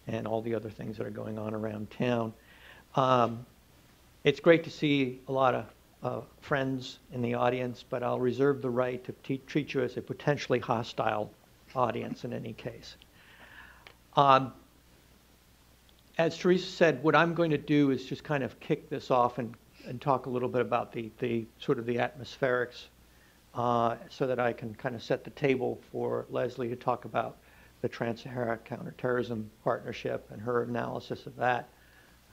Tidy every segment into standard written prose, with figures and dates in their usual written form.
and all the other things that are going on around town. It's great to see a lot of friends in the audience, but I'll reserve the right to treat you as a potentially hostile audience in any case. As Teresa said, what I'm going to do is just kind of kick this off and talk a little bit about the sort of the atmospherics, so that I can kind of set the table for Leslie to talk about the Trans-Saharan Counterterrorism Partnership and her analysis of that,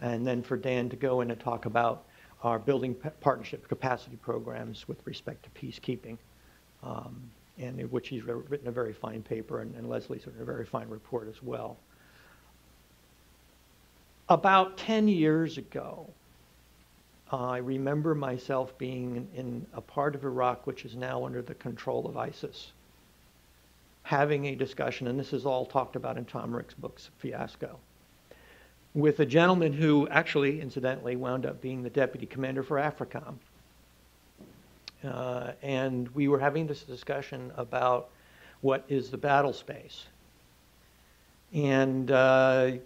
and then for Dan to go in and talk about our building partnership capacity programs with respect to peacekeeping, and in which he's written a very fine paper, and Leslie's written a very fine report as well. About 10 years ago, I remember myself being in a part of Iraq which is now under the control of ISIS, having a discussion, and this is all talked about in Tom Rick's book, Fiasco, with a gentleman who actually, incidentally, wound up being the deputy commander for AFRICOM. And we were having this discussion about what is the battle space. And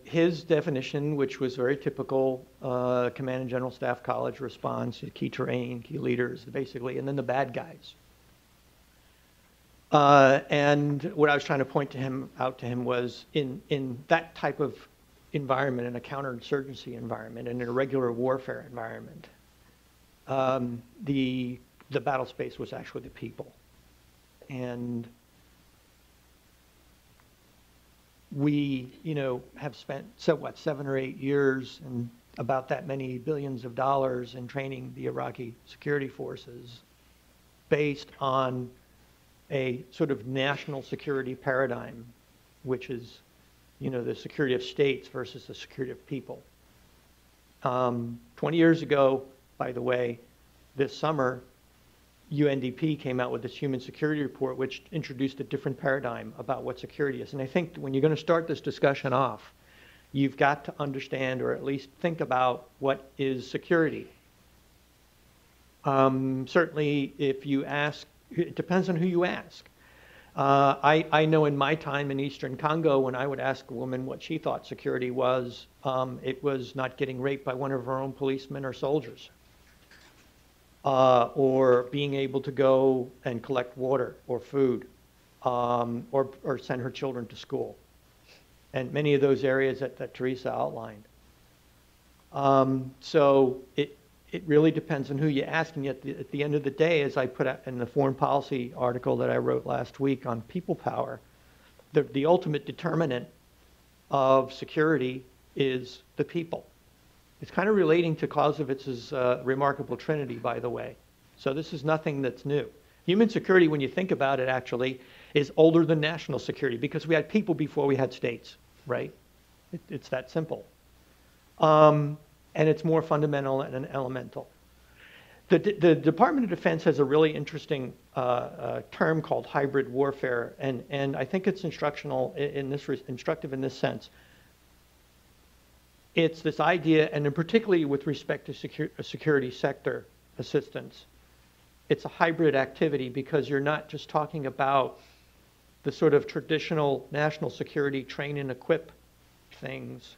his definition, which was very typical, Command and General Staff College response, key terrain, key leaders, basically, and then the bad guys. And what I was trying to point out to him was in that type of environment, in a counterinsurgency environment, in an irregular warfare environment, the battle space was actually the people. And we, have spent 7 or 8 years and about that many billions of dollars in training the Iraqi security forces based on a sort of national security paradigm, which is, the security of states versus the security of people. 20 years ago, by the way, this summer, UNDP came out with this human security report, which introduced a different paradigm about what security is. And I think when you're going to start this discussion off, you've got to understand, or at least think about, what is security. Certainly, if you ask, it depends on who you ask. I know in my time in Eastern Congo, when I would ask a woman what she thought security was, it was not getting raped by one of her own policemen or soldiers. Or being able to go and collect water or food, or send her children to school. And many of those areas that Teresa outlined. So it really depends on who you ask, and yet at the end of the day, as I put out in the foreign policy article that I wrote last week on people power, the ultimate determinant of security is the people. It's kind of relating to Clausewitz's remarkable trinity, by the way. So this is nothing that's new. Human security, when you think about it, actually, is older than national security because we had people before we had states, right? It's that simple. And it's more fundamental and elemental. The Department of Defense has a really interesting term called hybrid warfare, and I think it's instructive in this sense. It's this idea, and particularly with respect to security sector assistance, it's a hybrid activity because you're not just talking about the sort of traditional national security train and equip things.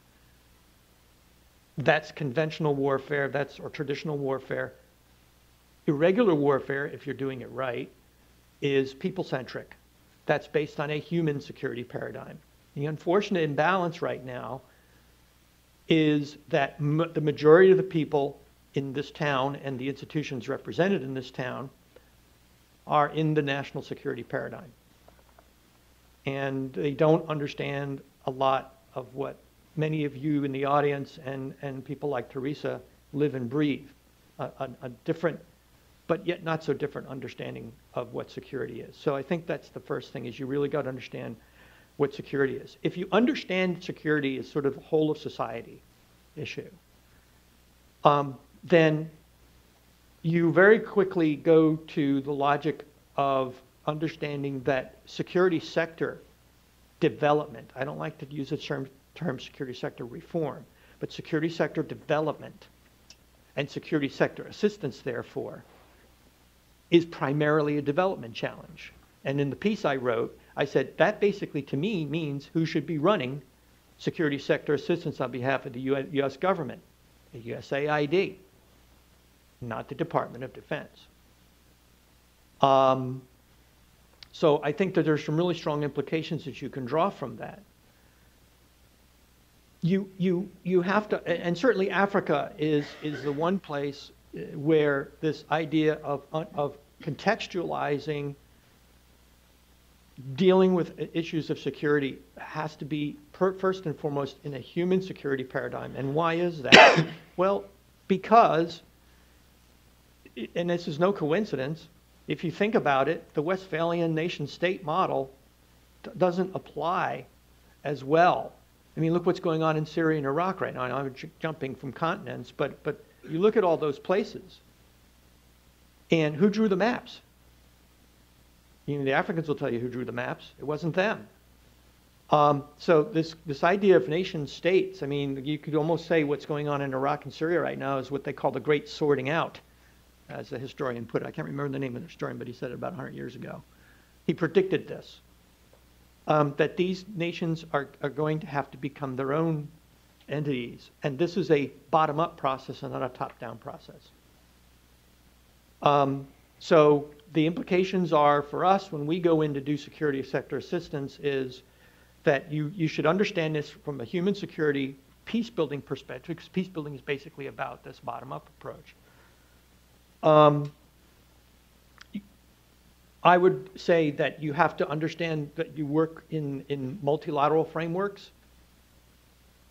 That's conventional warfare, or traditional warfare. Irregular warfare, if you're doing it right, is people-centric. That's based on a human security paradigm. The unfortunate imbalance right now is that the majority of the people in this town and the institutions represented in this town are in the national security paradigm. And they don't understand a lot of what many of you in the audience and people like Teresa live and breathe. A different, but yet not so different understanding of what security is. So I think that's the first thing, is you really got to understand what security is. If you understand security as sort of a whole of society issue, then you very quickly go to the logic of understanding that security sector development, I don't like to use the term security sector reform, but security sector development and security sector assistance, therefore, is primarily a development challenge. And in the piece I wrote, I said that basically to me means who should be running security sector assistance on behalf of the U.S. government, the USAID, not the Department of Defense. So I think that there's some really strong implications that you can draw from that. You have to, and certainly Africa is the one place where this idea of contextualizing dealing with issues of security has to be first and foremost in a human security paradigm. And why is that? Well, because, and this is no coincidence, if you think about it, the Westphalian nation-state model doesn't apply as well. I mean, look what's going on in Syria and Iraq right now. I'm jumping from continents, but you look at all those places, and who drew the maps? You know, the Africans will tell you who drew the maps. It wasn't them. So this idea of nation states, I mean, you could almost say what's going on in Iraq and Syria right now is what they call the great sorting out, as a historian put it. I can't remember the name of the historian, but he said it about 100 years ago. He predicted this, that these nations are going to have to become their own entities. And this is a bottom-up process and not a top-down process. So the implications are for us when we go in to do security sector assistance is that you should understand this from a human security peace-building perspective, because peace-building is basically about this bottom-up approach. I would say that you have to understand that you work in multilateral frameworks.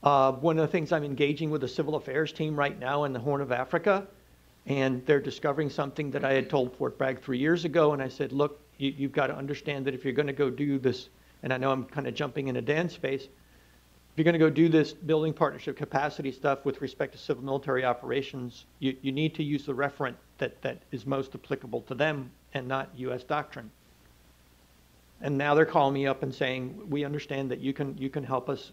One of the things I'm engaging with the civil affairs team right now in the Horn of Africa, and they're discovering something that I had told Fort Bragg 3 years ago, and I said, look, you've got to understand that if you're going to go do this, and I know I'm kind of jumping into Dan's space, if you're going to go do this building partnership capacity stuff with respect to civil military operations, you need to use the referent that is most applicable to them and not U.S. doctrine. And now they're calling me up and saying, we understand that you can help us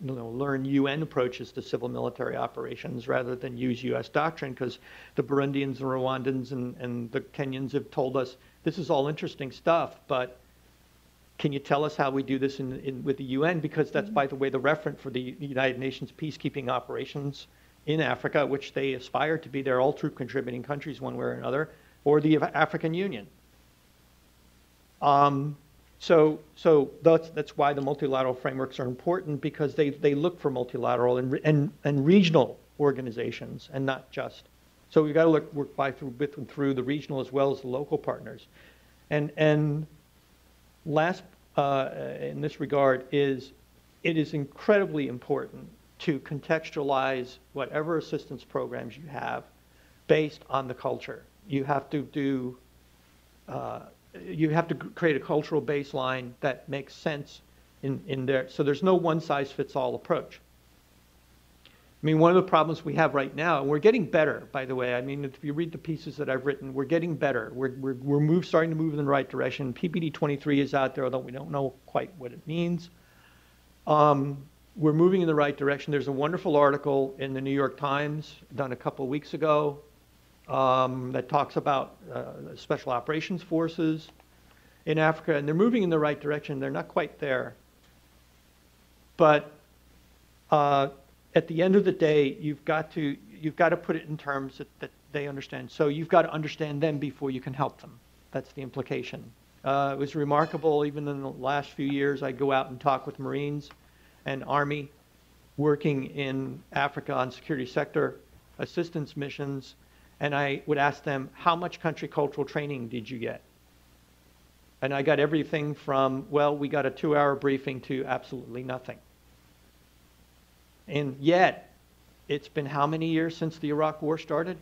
learn UN approaches to civil military operations rather than use U.S. doctrine, because the Burundians, the Rwandans, and the Kenyans have told us, this is all interesting stuff, but can you tell us how we do this with the UN? Because that's, by the way, the referent for the United Nations peacekeeping operations in Africa, which they aspire to be. They're all troop contributing countries one way or another, or the African Union. So that's why the multilateral frameworks are important, because they look for multilateral and regional organizations and not just. So we've got to work with and through the regional as well as the local partners. And last in this regard is it is incredibly important to contextualize whatever assistance programs you have based on the culture. You have to do you have to create a cultural baseline that makes sense in there. So there's no one-size-fits-all approach. I mean, one of the problems we have right now, and we're getting better, by the way. I mean, if you read the pieces that I've written, we're getting better. We're starting to move in the right direction. PPD 23 is out there, although we don't know quite what it means. We're moving in the right direction. There's a wonderful article in the New York Times done a couple of weeks ago that talks about special operations forces in Africa, and they're moving in the right direction. They're not quite there. But at the end of the day, you've got to put it in terms that they understand. So you've got to understand them before you can help them. That's the implication. It was remarkable, even in the last few years, I'd go out and talk with Marines and Army working in Africa on security sector assistance missions, and I would ask them, how much country cultural training did you get? And I got everything from, well, we got a 2-hour briefing to absolutely nothing. And yet, it's been how many years since the Iraq War started?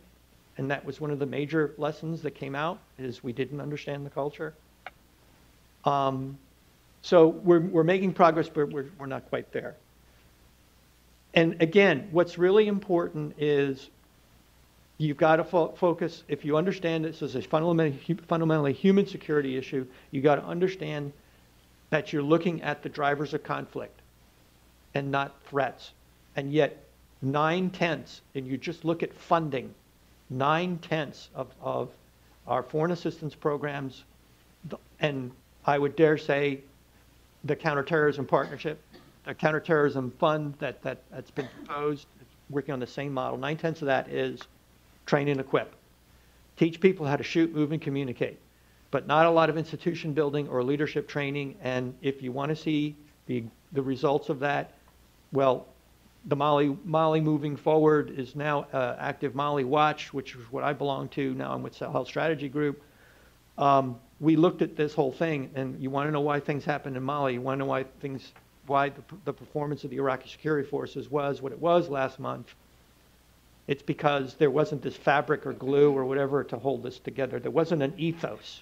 And that was one of the major lessons that came out, is we didn't understand the culture. So we're making progress, but we're not quite there. And again, what's really important is you've got to focus, if you understand this as a fundamentally human security issue, you've got to understand that you're looking at the drivers of conflict and not threats. And yet 9/10, and you just look at funding, 9/10 of our foreign assistance programs, and I would dare say the Counterterrorism Partnership the counterterrorism fund that's been proposed, working on the same model. 9/10 of that is train and equip. Teach people how to shoot, move, and communicate, but not a lot of institution building or leadership training. And if you want to see the results of that, well, the Mali moving forward is now active Mali Watch, which is what I belong to. Now I'm with Cell Health Strategy Group. We looked at this whole thing, and you want to know why things happened in Mali. You want to know why the performance of the Iraqi security forces was what it was last month. It's because there wasn't this fabric or glue or whatever to hold this together. There wasn't an ethos.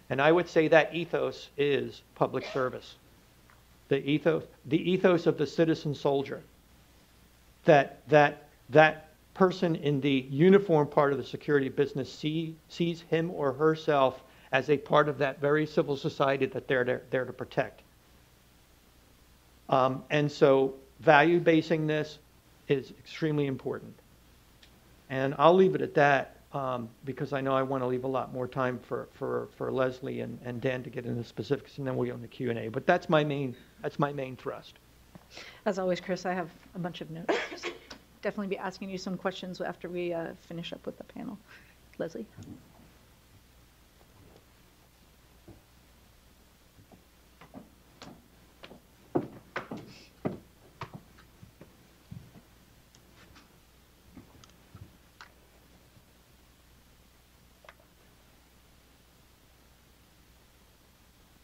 And I would say that ethos is public service. The ethos of the citizen soldier. That person in the uniform part of the security business sees him or herself as a part of that very civil society that they're there to protect. And so value basing this is extremely important. And I'll leave it at that because I know I want to leave a lot more time for Leslie and Dan to get into the specifics, and then we'll get on the Q&A. But that's my main thrust. As always, Chris, I have a bunch of notes. Definitely be asking you some questions after we finish up with the panel. Leslie?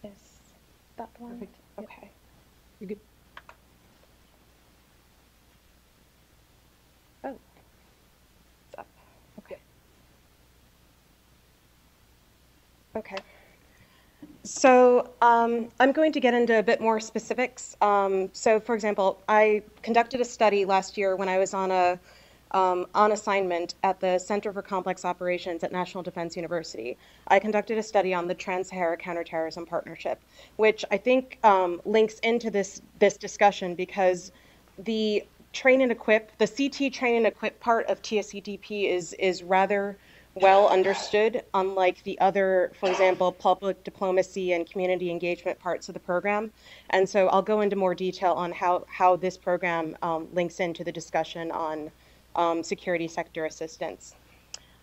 Is that the one? Perfect. Okay. You're good. Oh. It's up. Okay. Okay. So I'm going to get into a bit more specifics. So for example, I conducted a study last year when I was on assignment at the Center for Complex Operations at National Defense University. I conducted a study on the Trans-Sahara Counterterrorism Partnership, which I think links into this discussion because the train and equip, the CT train and equip part of TSCDP is rather well understood, unlike the other, for example, public diplomacy and community engagement parts of the program. And so I'll go into more detail on how this program links into the discussion on security sector assistance.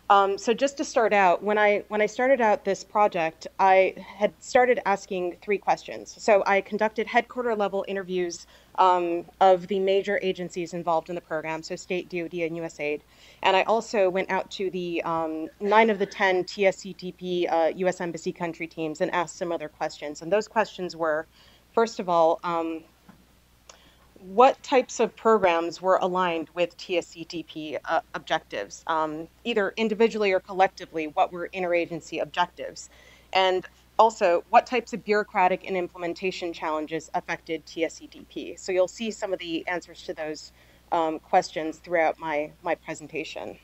So just to start out, when I started out this project, I had started asking 3 questions. So I conducted headquarter level interviews of the major agencies involved in the program, so state, DoD, and USAID. And I also went out to the 9 of the 10 TSCTP US Embassy country teams and asked some other questions. And those questions were, first of all, what types of programs were aligned with TSCTP objectives, either individually or collectively? What were interagency objectives? And also, what types of bureaucratic and implementation challenges affected TSCTP? So you'll see some of the answers to those questions throughout my presentation.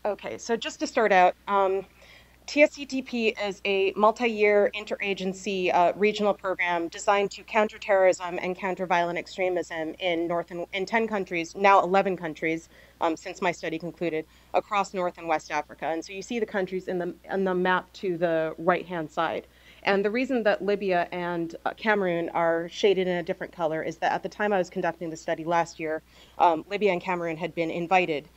Okay, so just to start out, TSCTP is a multi-year interagency regional program designed to counter terrorism and counter violent extremism in 10 countries, now 11 countries, since my study concluded, across North and West Africa. And so you see the countries in the map to the right-hand side. And the reason that Libya and Cameroon are shaded in a different color is that at the time I was conducting the study last year, Libya and Cameroon had been invited.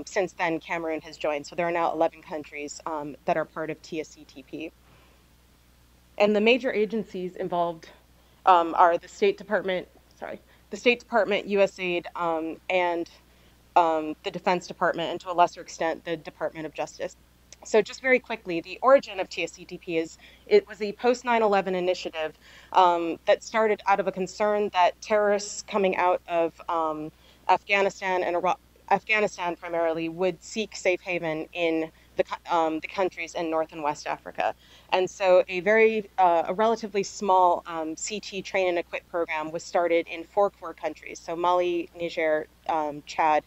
Since then, Cameroon has joined. So there are now 11 countries that are part of TSCTP. And the major agencies involved are the State Department, USAID, and the Defense Department, and to a lesser extent, the Department of Justice. So just very quickly, the origin of TSCTP it was a post-9/11 initiative that started out of a concern that terrorists coming out of Afghanistan and Iraq, Afghanistan primarily, would seek safe haven in the countries in North and West Africa. And so a relatively small CT train and equip program was started in 4 core countries, so Mali, Niger, Chad,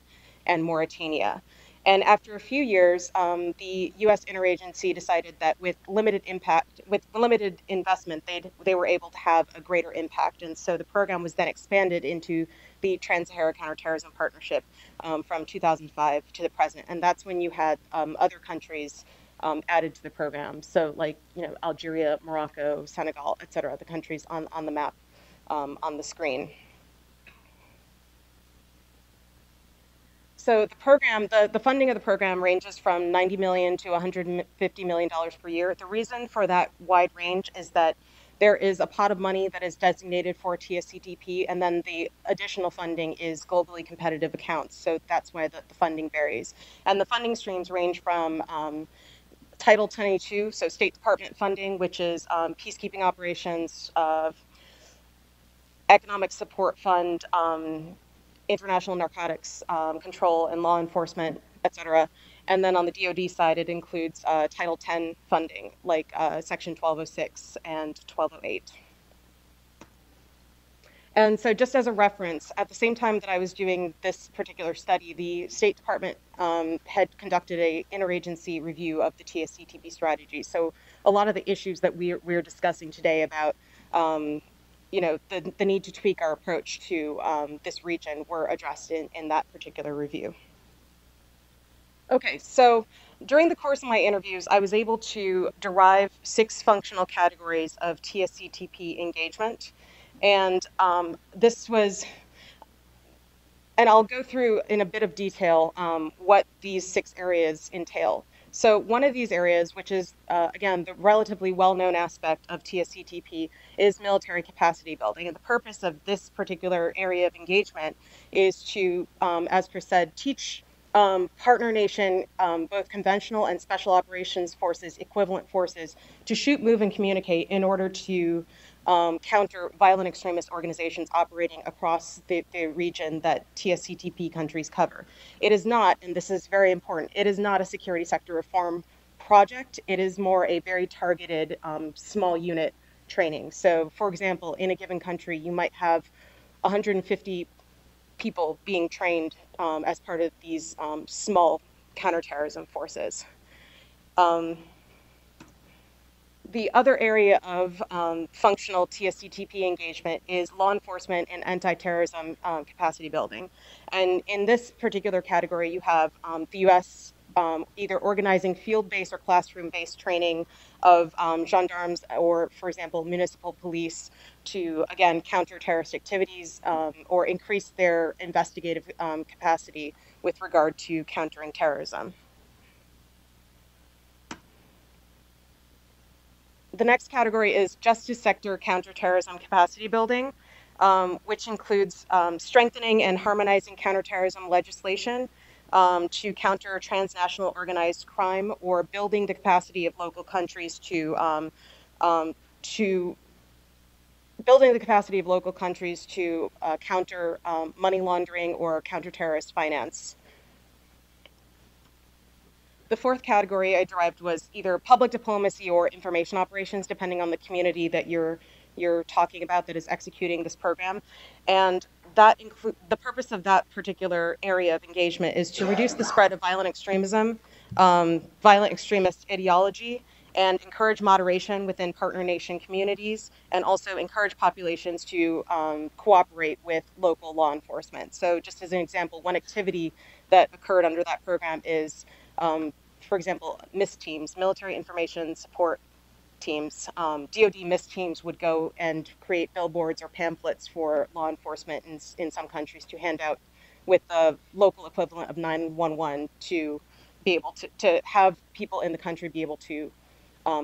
and Mauritania. And after a few years, the U.S. interagency decided that with limited investment, they were able to have a greater impact. And so the program was then expanded into the Trans-Sahara Counterterrorism Partnership from 2005 to the present. And that's when you had other countries added to the program. So like, Algeria, Morocco, Senegal, et cetera, the countries on the map on the screen. So the program, the funding of the program ranges from $90 million to $150 million per year. The reason for that wide range is that there is a pot of money that is designated for TSCTP, and then the additional funding is globally competitive accounts. So that's why the funding varies. And the funding streams range from Title 22, so State Department funding, which is peacekeeping operations, economic support fund, international narcotics control and law enforcement, et cetera. And then on the DoD side, it includes Title 10 funding, like Section 1206 and 1208. And so just as a reference, at the same time that I was doing this particular study, the State Department had conducted an interagency review of the TSCTP strategy. So a lot of the issues that we're discussing today about the need to tweak our approach to this region were addressed in that particular review. Okay, so during the course of my interviews, I was able to derive 6 functional categories of TSCTP engagement. And this was, and I'll go through in a bit of detail what these 6 areas entail. So one of these areas, which is, again, the relatively well-known aspect of TSCTP, is military capacity building. And the purpose of this particular area of engagement is to, as Chris said, teach partner nation, both conventional and special operations forces, equivalent forces, to shoot, move, and communicate in order to counter violent extremist organizations operating across the region that TSCTP countries cover. It is not, and this is very important, it is not a security sector reform project. It is more a very targeted small unit training. So, for example, in a given country, you might have 150 people being trained as part of these small counterterrorism forces. The other area of functional TSCTP engagement is law enforcement and anti-terrorism capacity building. And in this particular category, you have the U.S. Either organizing field-based or classroom-based training of gendarmes or, for example, municipal police to, again, counter terrorist activities or increase their investigative capacity with regard to countering terrorism. The next category is justice sector counterterrorism capacity building, which includes strengthening and harmonizing counterterrorism legislation to counter transnational organized crime, or building the capacity of local countries to counter money laundering or counter-terrorist finance. The fourth category I derived was either public diplomacy or information operations, depending on the community that you're talking about that is executing this program. And that the purpose of that particular area of engagement is to reduce the spread of violent extremism, violent extremist ideology, and encourage moderation within partner nation communities, and also encourage populations to cooperate with local law enforcement. So just as an example, one activity that occurred under that program is, for example, MIST teams, military information support teams. DoD MIST teams would go and create billboards or pamphlets for law enforcement in some countries to hand out with the local equivalent of 911 to be able to have people in the country be able to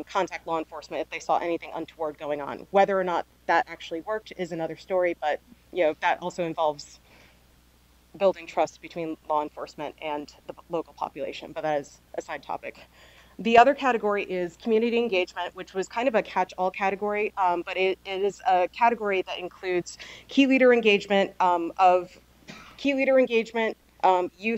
contact law enforcement if they saw anything untoward going on. Whether or not that actually worked is another story, but that also involves building trust between law enforcement and the local population, but that is a side topic. The other category is community engagement, which was kind of a catch-all category, but it is a category that includes key leader engagement, youth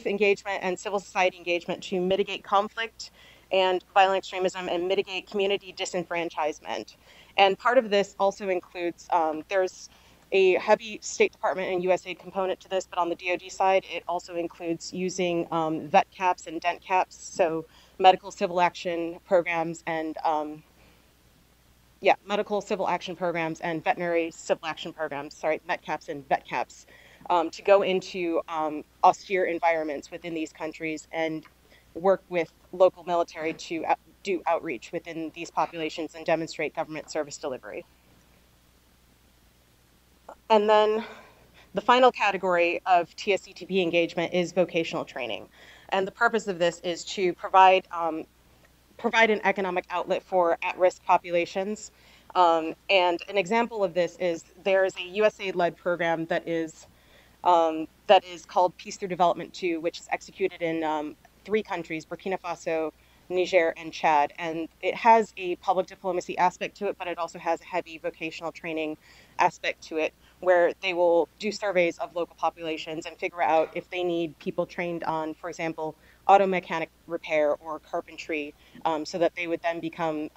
engagement, and civil society engagement to mitigate conflict and violent extremism and mitigate community disenfranchisement. And part of this also includes, there's a heavy State Department and USAID component to this, but on the DoD side, it also includes using vet caps and dent caps, so medical civil action programs and medical civil action programs and veterinary civil action programs, met caps and vet caps, to go into austere environments within these countries and work with local military to do outreach within these populations and demonstrate government service delivery. And then the final category of TSCTP engagement is vocational training. And the purpose of this is to provide an economic outlet for at-risk populations. And an example of this is there is a USAID-led program that is called Peace Through Development 2, which is executed in 3 countries, Burkina Faso, Niger, and Chad. And it has a public diplomacy aspect to it, but it also has a heavy vocational training aspect to it, where they will do surveys of local populations and figure out if they need people trained on, for example, auto mechanic repair or carpentry, so that they would then become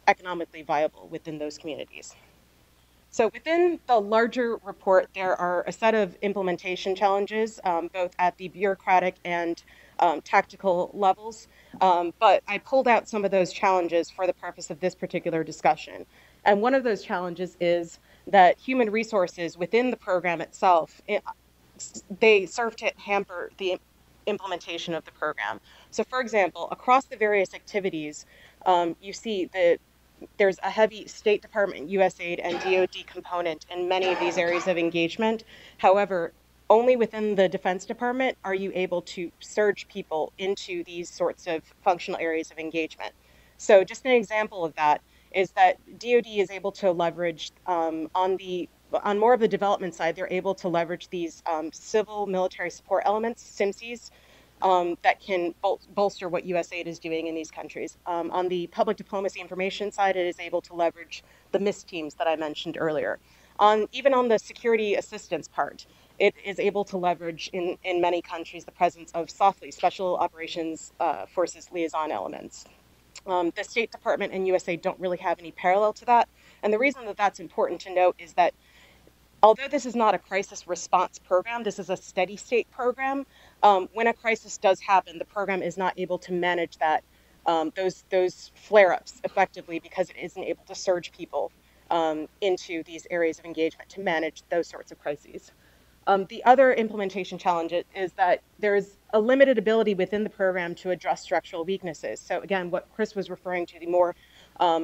economically viable within those communities. So within the larger report, there are a set of implementation challenges, both at the bureaucratic and tactical levels. But I pulled out some of those challenges for the purpose of this particular discussion. And one of those challenges is that human resources within the program itself, they serve to hamper the implementation of the program. So for example, across the various activities, you see that there's a heavy State Department, USAID, and DoD component in many of these areas of engagement. However, only within the Defense Department are you able to surge people into these sorts of functional areas of engagement. So just an example of that is that DoD is able to leverage, on more of the development side, they're able to leverage these civil military support elements, SIMCs, that can bolster what USAID is doing in these countries. On the public diplomacy information side, it is able to leverage the MIST teams that I mentioned earlier. Even on the security assistance part, it is able to leverage in many countries the presence of SOFLI, Special Operations Forces Liaison elements. The State Department and USAID don't really have any parallel to that. And the reason that that's important to note is that although this is not a crisis response program, this is a steady state program. When a crisis does happen, the program is not able to manage that, those flare-ups effectively, because it isn't able to surge people into these areas of engagement to manage those sorts of crises. The other implementation challenge is that there's a limited ability within the program to address structural weaknesses. So again, what Chris was referring to, the more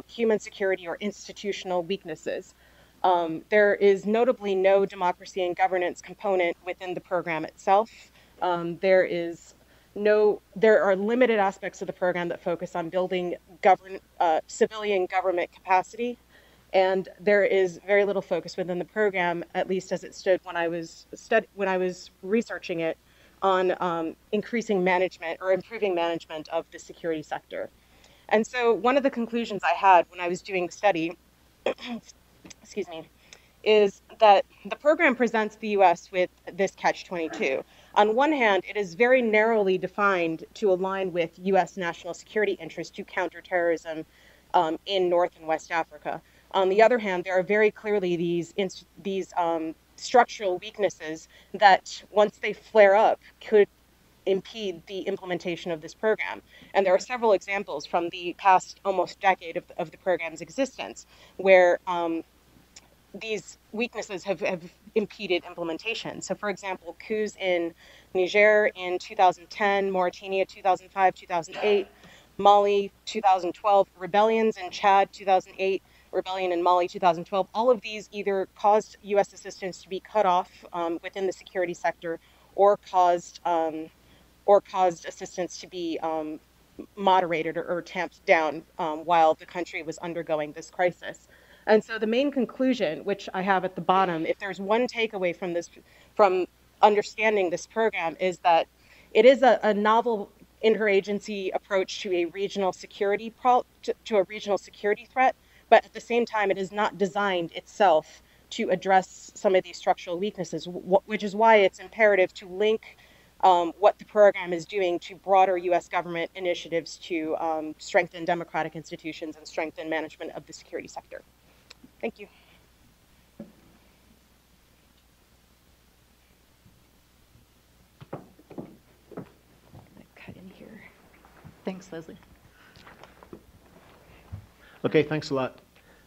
human security or institutional weaknesses. There is notably no democracy and governance component within the program itself. There are limited aspects of the program that focus on building civilian government capacity. And there is very little focus within the program, at least as it stood when I was researching it, on increasing management or improving management of the security sector. And so one of the conclusions I had when I was doing the study, excuse me, is that the program presents the U.S. with this catch-22. On one hand, it is very narrowly defined to align with U.S. national security interests to counter terrorism in North and West Africa. On the other hand, there are very clearly these structural weaknesses that, once they flare up, could impede the implementation of this program. And there are several examples from the past almost decade of the program's existence where these weaknesses have impeded implementation. So for example, coups in Niger in 2010, Mauritania 2005, 2008, Mali 2012, rebellions in Chad 2008, rebellion in Mali 2012, all of these either caused U.S. assistance to be cut off within the security sector, or caused assistance to be moderated or tamped down while the country was undergoing this crisis. And so the main conclusion, which I have at the bottom, if there's one takeaway from understanding this program, is that it is a novel interagency approach to a regional security threat, but at the same time, it is not designed itself to address some of these structural weaknesses, which is why it's imperative to link what the program is doing to broader U.S. government initiatives to strengthen democratic institutions and strengthen management of the security sector. Thank you. Cut in here. Thanks, Leslie. Okay, thanks a lot.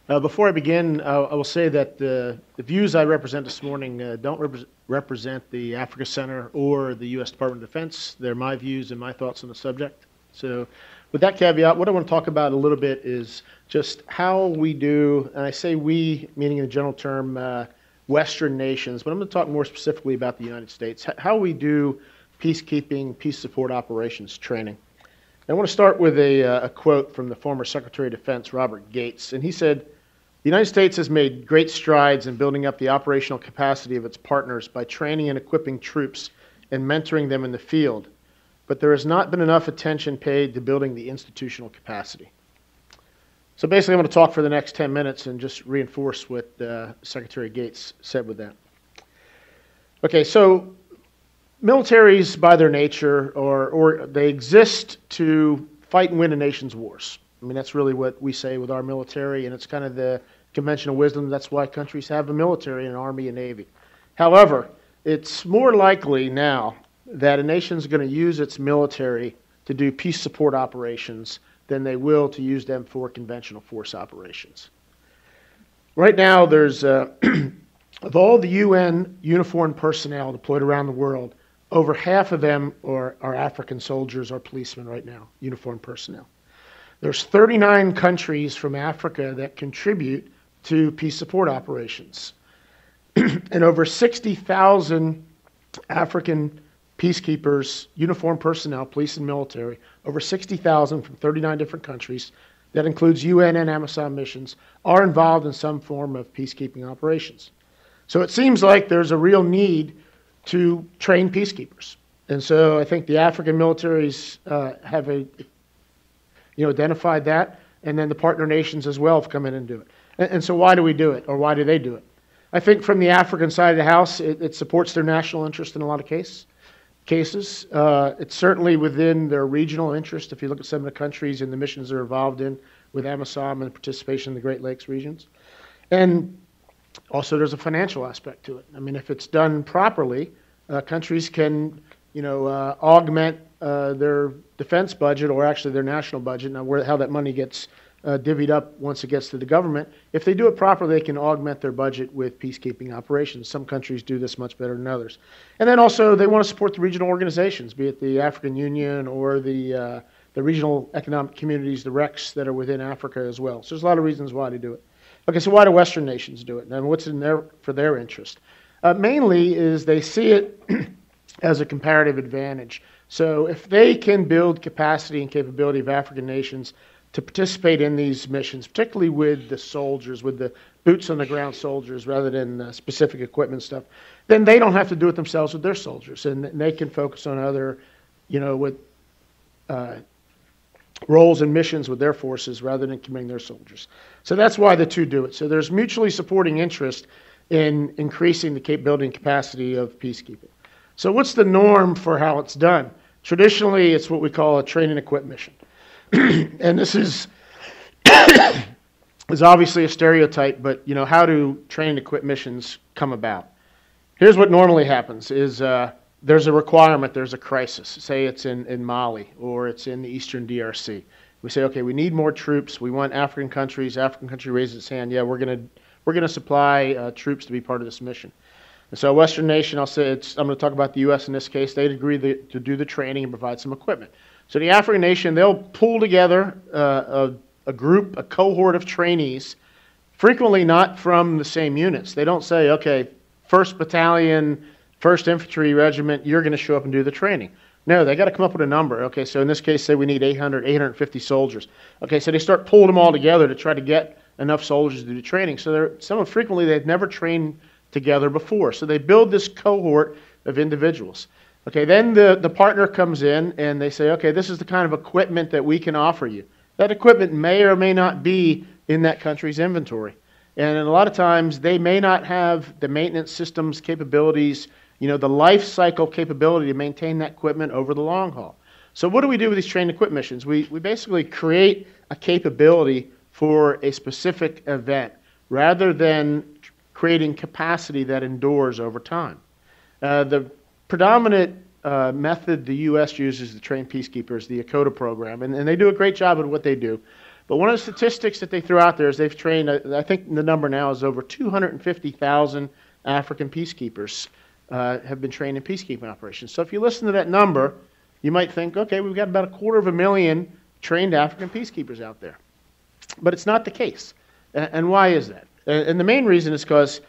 Before I begin, I will say that the views I represent this morning don't represent the Africa Center or the U.S. Department of Defense. They're my views and my thoughts on the subject. So with that caveat, what I want to talk about a little bit is just how we do, and I say we, meaning in the general term, Western nations, but I'm going to talk more specifically about the United States, how we do peacekeeping, peace support operations training. And I want to start with a quote from the former Secretary of Defense, Robert Gates, and he said, "The United States has made great strides in building up the operational capacity of its partners by training and equipping troops and mentoring them in the field, but there has not been enough attention paid to building the institutional capacity." So basically, I'm going to talk for the next 10 minutes and just reinforce what Secretary Gates said with that. Okay, so militaries, by their nature, or they exist to fight and win a nation's wars. I mean, that's really what we say with our military, and it's kind of the conventional wisdom. That's why countries have a military, an army, and navy. However, it's more likely now that a nation's going to use its military to do peace support operations than they will to use them for conventional force operations. Right now, there's, of all the UN uniformed personnel deployed around the world, over half of them are African soldiers or policemen right now, uniformed personnel. There's 39 countries from Africa that contribute to peace support operations. And over 60,000 African peacekeepers, uniformed personnel, police and military, over 60,000 from 39 different countries, that includes UN and AMISOM missions, are involved in some form of peacekeeping operations. So it seems like there's a real need to train peacekeepers. And so I think the African militaries have identified that, and then the partner nations as well have come in and do it. And so why do we do it, or why do they do it? I think from the African side of the house, it supports their national interest in a lot of cases. It's certainly within their regional interest if you look at some of the countries and the missions they're involved in with AMISOM and participation in the Great Lakes regions. And also there's a financial aspect to it. I mean, if it's done properly, countries can augment their defense budget, or actually their national budget. Now, how that money gets divvied up once it gets to the government, if they do it properly, they can augment their budget with peacekeeping operations. Some countries do this much better than others. And then also they want to support the regional organizations, be it the African Union or the regional economic communities, the RECs that are within Africa as well. So there's a lot of reasons why they do it. Okay, so why do Western nations do it? And what's in there for their interest? Mainly is they see it as a comparative advantage. So if they can build capacity and capability of African nations to participate in these missions, particularly with the soldiers, with the boots on the ground soldiers rather than specific equipment stuff, then they don't have to do it themselves with their soldiers, and they can focus on other, roles and missions with their forces rather than committing their soldiers. So that's why the two do it. So there's mutually supporting interest in increasing the capability and capacity of peacekeeping. So what's the norm for how it's done? Traditionally, it's what we call a train and equip mission. And this is obviously a stereotype, but how do train and equip missions come about? Here's what normally happens is there's a requirement, there's a crisis. Say it's in Mali or it's in the eastern DRC. We say, okay, we need more troops. We want African country raises its hand. Yeah, we're gonna supply troops to be part of this mission. And so a Western nation, I'm going to talk about the U.S. in this case, they'd agree to do the training and provide some equipment. So the African nation, they'll pull together a group, a cohort of trainees, frequently not from the same units. They don't say, okay, 1st Battalion, 1st Infantry Regiment, you're going to show up and do the training. No, they got to come up with a number. Okay, so in this case, say we need 850 soldiers. Okay, so they start pulling them all together to try to get enough soldiers to do the training. So frequently they've never trained together before. So they build this cohort of individuals. Okay, then the partner comes in and they say, okay, this is the kind of equipment that we can offer you. That equipment may or may not be in that country's inventory. And a lot of times they may not have the maintenance systems capabilities, the life cycle capability to maintain that equipment over the long haul. So what do we do with these train and equip missions? We basically create a capability for a specific event rather than creating capacity that endures over time. The predominant method the U.S. uses to train peacekeepers, the ACOTA program, and they do a great job at what they do. But one of the statistics that they threw out there is they've trained, I think the number now is over 250,000 African peacekeepers have been trained in peacekeeping operations. So if you listen to that number, you might think, okay, we've got about 250,000 trained African peacekeepers out there. But it's not the case. And why is that? And the main reason is because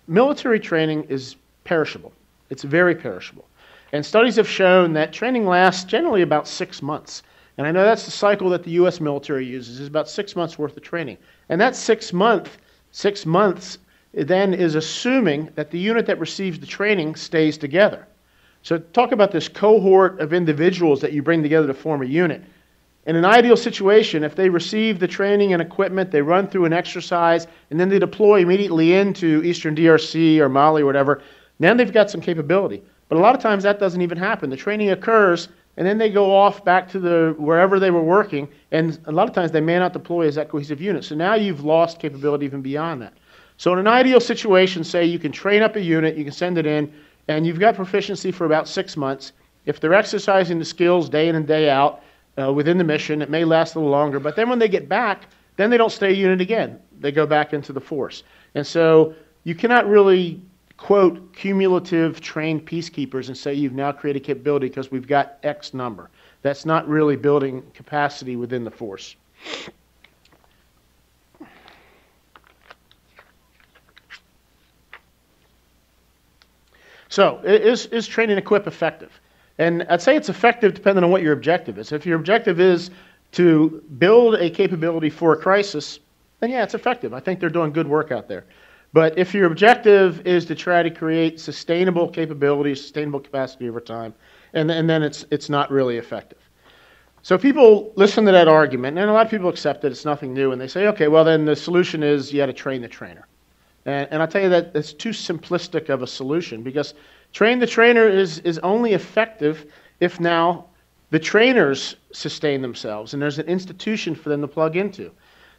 military training is perishable. It's very perishable. And studies have shown that training lasts generally about 6 months. And I know that's the cycle that the U.S. military uses, is about 6 months worth of training. And that 6 months then is assuming that the unit that receives the training stays together. So talk about this cohort of individuals that you bring together to form a unit. In an ideal situation, if they receive the training and equipment, they run through an exercise, and then they deploy immediately into Eastern DRC or Mali or whatever, then they've got some capability. But a lot of times that doesn't even happen. The training occurs, and then they go off back to wherever they were working, and a lot of times they may not deploy as that cohesive unit. So now you've lost capability even beyond that. So in an ideal situation, say you can train up a unit, you can send it in, and you've got proficiency for about 6 months. If they're exercising the skills day in and day out within the mission, it may last a little longer. But then when they get back, then they don't stay a unit again. They go back into the force. And so you cannot really quote cumulative trained peacekeepers and say you've now created capability because we've got X number. That's not really building capacity within the force. So is train and equip effective? And I'd say it's effective depending on what your objective is. If your objective is to build a capability for a crisis, then yeah, it's effective. I think they're doing good work out there. But if your objective is to try to create sustainable capability, sustainable capacity over time, and then it's not really effective. So people listen to that argument, and a lot of people accept it. It's nothing new, and they say, okay, well then the solution is you got to train the trainer. And I'll tell you that it's too simplistic of a solution, because train the trainer is only effective if now the trainers sustain themselves and there's an institution for them to plug into.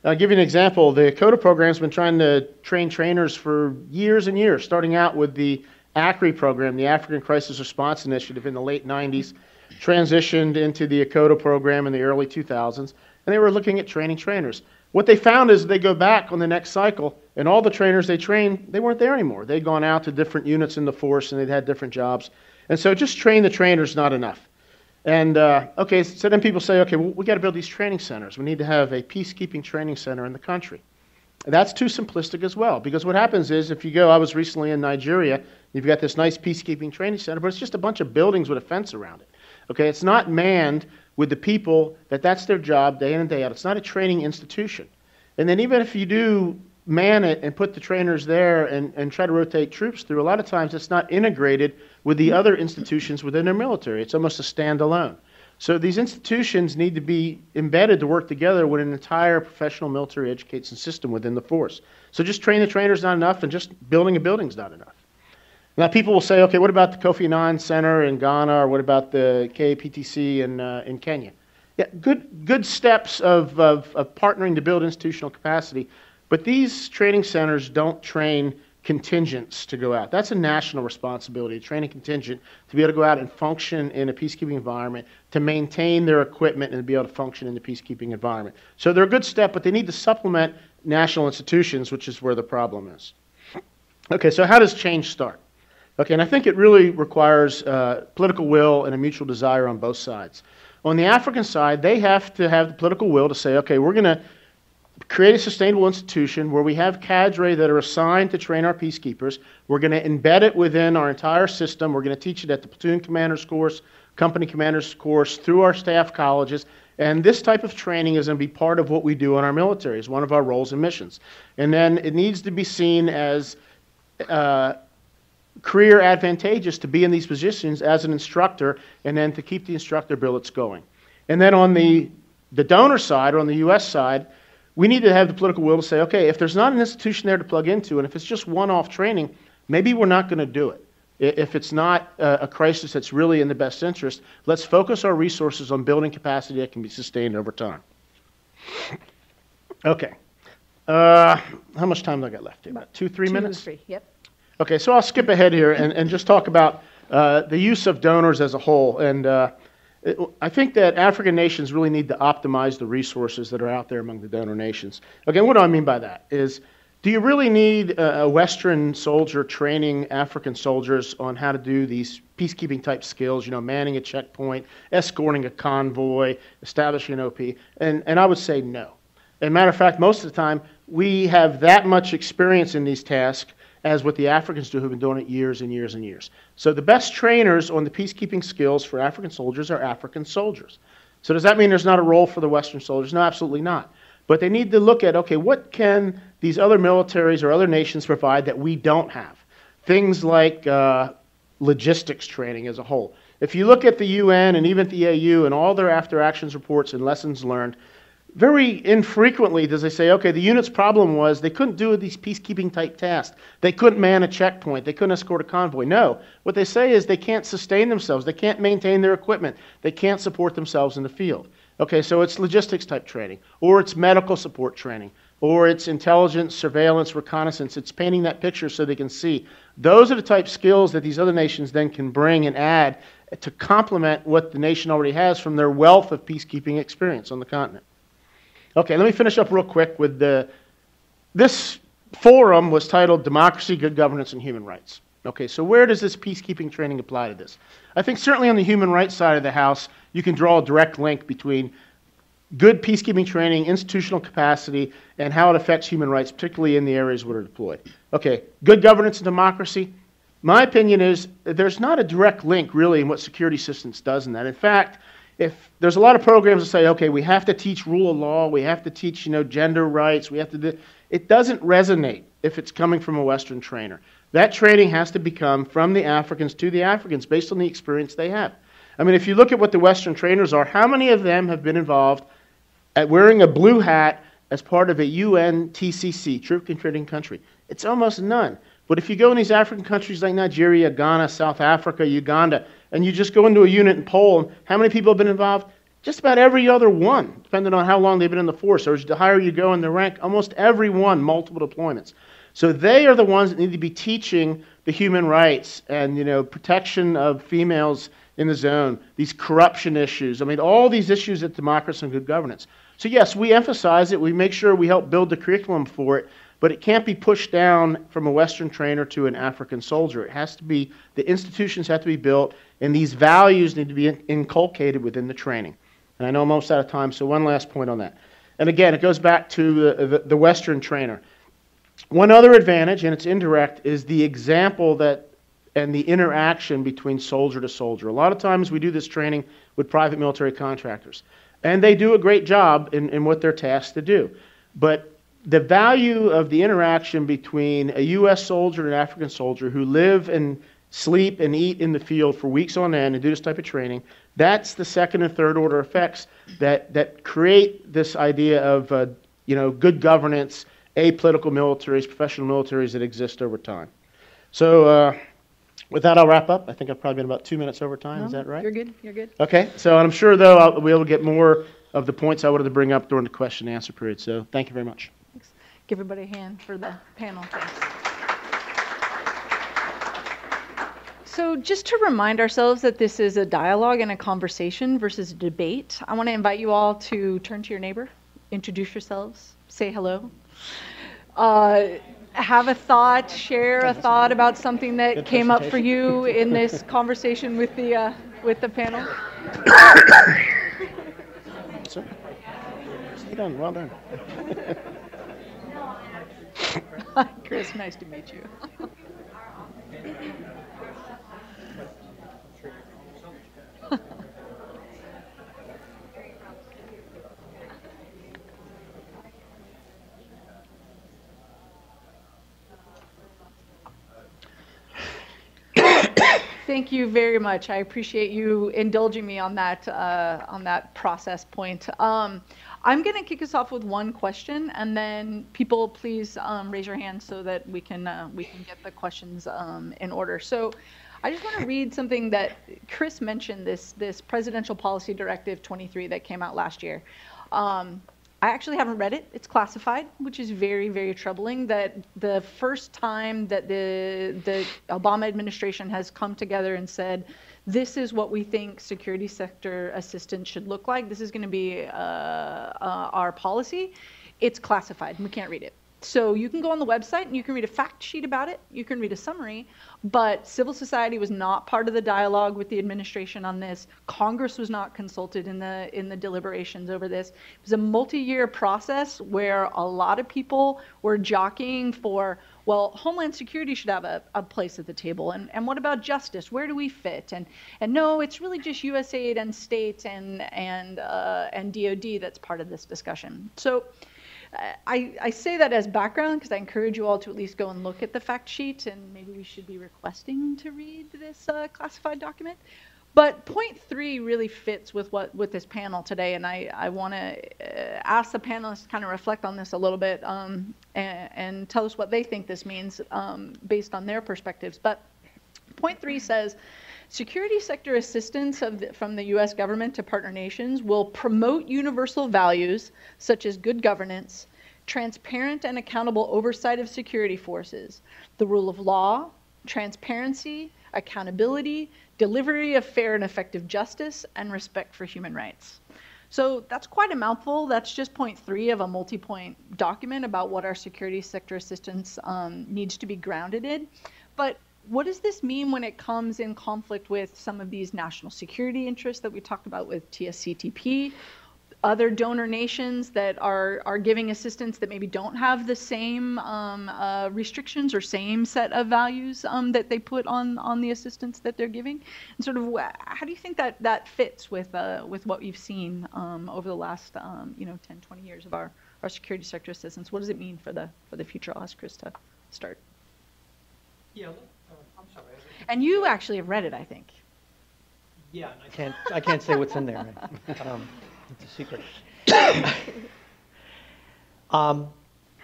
I'll give you an example. The CODA program's been trying to train trainers for years and years, starting out with the ACRI program, the African Crisis Response Initiative, in the late 90s, transitioned into the CODA program in the early 2000s, and they were looking at training trainers. What they found is they go back on the next cycle, and all the trainers they trained, they weren't there anymore. They'd gone out to different units in the force, and they'd had different jobs. And so just train the trainers not enough. And, okay, so then people say, okay, well, we got to build these training centers. We need to have a peacekeeping training center in the country. And that's too simplistic as well, because what happens is if you go, I was recently in Nigeria, you've got this nice peacekeeping training center, but it's just a bunch of buildings with a fence around it. Okay, it's not manned with the people that's their job day in and day out. It's not a training institution. And then even if you do man it and put the trainers there and try to rotate troops through, a lot of times it's not integrated with the other institutions within their military. It's almost a standalone. So these institutions need to be embedded to work together with an entire professional military education system within the force. So just train the trainers is not enough, and just building a building is not enough. Now people will say, okay, what about the Kofi Annan Center in Ghana, or what about the KPTC in Kenya? Yeah, good steps of partnering to build institutional capacity, but these training centers don't train contingents to go out. That's a national responsibility, to train a contingent to be able to go out and function in a peacekeeping environment, to maintain their equipment and to be able to function in the peacekeeping environment. So they're a good step, but they need to supplement national institutions, which is where the problem is. Okay, so how does change start? Okay, and I think it really requires political will and a mutual desire on both sides. On the African side, they have to have the political will to say, okay, we're going to create a sustainable institution where we have cadre that are assigned to train our peacekeepers. We're going to embed it within our entire system. We're going to teach it at the platoon commander's course, company commander's course, through our staff colleges. And this type of training is going to be part of what we do in our military. It's one of our roles and missions. And then it needs to be seen as career advantageous to be in these positions as an instructor, and then to keep the instructor billets going. And then on the donor side, or on the U.S. side, we need to have the political will to say, okay, if there's not an institution there to plug into, and if it's just one-off training, maybe we're not going to do it. If it's not a crisis that's really in the best interest, let's focus our resources on building capacity that can be sustained over time. Okay. How much time do I got left here? About 2-3 minutes? 2-3, yep. Okay, so I'll skip ahead here and just talk about the use of donors as a whole. And I think that African nations really need to optimize the resources that are out there among the donor nations. Again, what do I mean by that? Is Do you really need a Western soldier training African soldiers on how to do these peacekeeping type skills, manning a checkpoint, escorting a convoy, establishing an OP? And I would say no. As a matter of fact, most of the time, we have that much experience in these tasks as what the Africans do, who've been doing it years and years and years. So the best trainers on the peacekeeping skills for African soldiers are African soldiers. So does that mean there's not a role for the Western soldiers? No, absolutely not. But they need to look at, okay, what can these other militaries or other nations provide that we don't have? Things like logistics training as a whole. If you look at the UN and even the AU and all their after actions reports and lessons learned, very infrequently does they say, okay, the unit's problem was they couldn't do these peacekeeping type tasks. They couldn't man a checkpoint. They couldn't escort a convoy. No. What they say is they can't sustain themselves. They can't maintain their equipment. They can't support themselves in the field. Okay, so it's logistics type training, or it's medical support training, or it's intelligence, surveillance, reconnaissance. It's painting that picture so they can see. Those are the type skills that these other nations then can bring and add to complement what the nation already has from their wealth of peacekeeping experience on the continent. Okay, let me finish up real quick with this forum was titled Democracy, Good Governance, and Human Rights. Okay, so where does this peacekeeping training apply to this? I think certainly on the human rights side of the house, you can draw a direct link between good peacekeeping training, institutional capacity, and how it affects human rights, particularly in the areas where they're deployed. Okay, good governance and democracy. My opinion is that there's not a direct link really in what security assistance does in that. In fact, if there's a lot of programs that say, okay, we have to teach rule of law, we have to teach, gender rights, we have to do, it doesn't resonate if it's coming from a Western trainer. That training has to become from the Africans to the Africans based on the experience they have. I mean, if you look at what the Western trainers are, how many of them have been involved at wearing a blue hat as part of a UN TCC, troop contributing country? It's almost none. But if you go in these African countries like Nigeria, Ghana, South Africa, Uganda, and you just go into a unit and poll them, how many people have been involved? Just about every other one, depending on how long they've been in the force. Or the higher you go in the rank, almost every one, multiple deployments. So they are the ones that need to be teaching the human rights and protection of females in the zone, these corruption issues. I mean, all these issues of democracy and good governance. So yes, we emphasize it. We make sure we help build the curriculum for it, but it can't be pushed down from a Western trainer to an African soldier. It has to be, the institutions have to be built, and these values need to be inculcated within the training. And I know I'm almost out of time, so one last point on that. And again, it goes back to the Western trainer. One other advantage, and it's indirect, is the example that and the interaction between soldier to soldier. A lot of times we do this training with private military contractors, and they do a great job in what they're tasked to do. But the value of the interaction between a U.S. soldier and an African soldier who live and sleep and eat in the field for weeks on end and do this type of training, that's the second and third order effects that create this idea of good governance, apolitical militaries, professional militaries that exist over time. So with that, I'll wrap up. I think I've probably been about 2 minutes over time. No, Is that right? You're good. You're good. Okay. So I'm sure, though, I'll be able to get more of the points I wanted to bring up during the question and answer period. So thank you very much. Thanks. Give everybody a hand for the panel. Thanks. So just to remind ourselves that this is a dialogue and a conversation versus a debate, I want to invite you all to turn to your neighbor, introduce yourselves, say hello. Have a thought, share a thought about something that came up for you in this conversation with the panel. Sir? Well done. Well done. Hi, Chris. Nice to meet you. Thank you very much. I appreciate you indulging me on that process point. I'm going to kick us off with one question, and then people please raise your hand so that we can get the questions in order. So I just want to read something that Chris mentioned, this Presidential Policy Directive 23 that came out last year. I actually haven't read it. It's classified, which is very, very troubling that the first time that the Obama administration has come together and said, this is what we think security sector assistance should look like. This is going to be our policy. It's classified. We can't read it. So you can go on the website and you can read a fact sheet about it. You can read a summary, but civil society was not part of the dialogue with the administration on this. Congress was not consulted in the deliberations over this. It was a multi-year process where a lot of people were jockeying for, well, Homeland Security should have a place at the table. And what about justice? Where do we fit? And no, it's really just USAID and state and DOD that's part of this discussion. So I say that as background because I encourage you all to at least go and look at the fact sheet, and maybe we should be requesting to read this classified document. But point 3 really fits with this panel today, and I want to ask the panelists to kind of reflect on this a little bit and tell us what they think this means based on their perspectives. But point 3 says, security sector assistance from the U.S. government to partner nations will promote universal values such as good governance, transparent and accountable oversight of security forces, the rule of law, transparency, accountability, delivery of fair and effective justice, and respect for human rights. So that's quite a mouthful. That's just point 3 of a multi-point document about what our security sector assistance needs to be grounded in. But what does this mean when it comes in conflict with some of these national security interests that we talked about with TSCTP, other donor nations that are giving assistance that maybe don't have the same restrictions or same set of values that they put on the assistance that they're giving? And sort of how do you think that fits with what we've seen over the last 10, 20 years of our security sector assistance? What does it mean for the future? I'll ask Chris to start. Yeah, I'm sorry. And you actually have read it, I think. Yeah, and I can't say what's in there. It's a secret.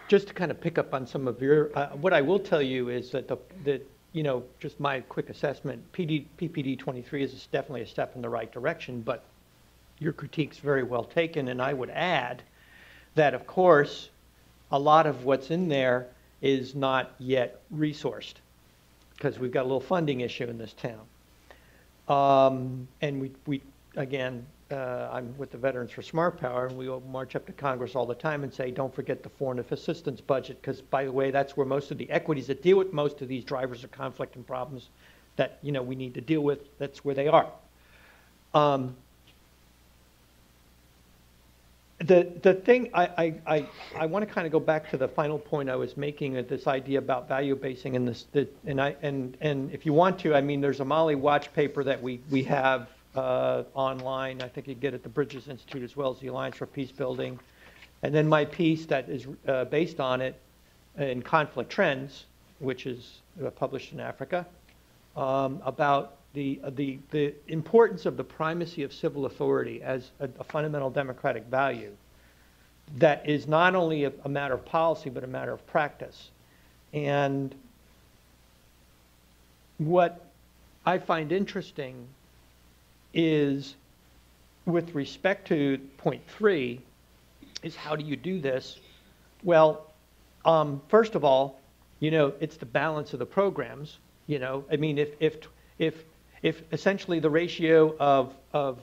Just to kind of pick up on some of your, what I will tell you is that just my quick assessment, PPD 23 is definitely a step in the right direction, but your critique's very well taken, and I would add that, of course, a lot of what's in there is not yet resourced, because we've got a little funding issue in this town. And we again, I'm with the Veterans for Smart Power, and we march up to Congress all the time and say, don't forget the foreign assistance budget, because, by the way, that's where most of the equities that deal with most of these drivers of conflict and problems that, we need to deal with, that's where they are. The thing, I want to kind of go back to the final point I was making, at this idea about value basing, and and if you want to, I mean, there's a Mali Watch paper that we have online. I think you get it at the Bridges Institute as well as the Alliance for Peace Building, and then my piece that is based on it in Conflict Trends, which is published in Africa, about the importance of the primacy of civil authority as a fundamental democratic value that is not only a matter of policy but a matter of practice. And what I find interesting is, with respect to point 3, is how do you do this? Well, first of all, it's the balance of the programs. I mean, if essentially the ratio of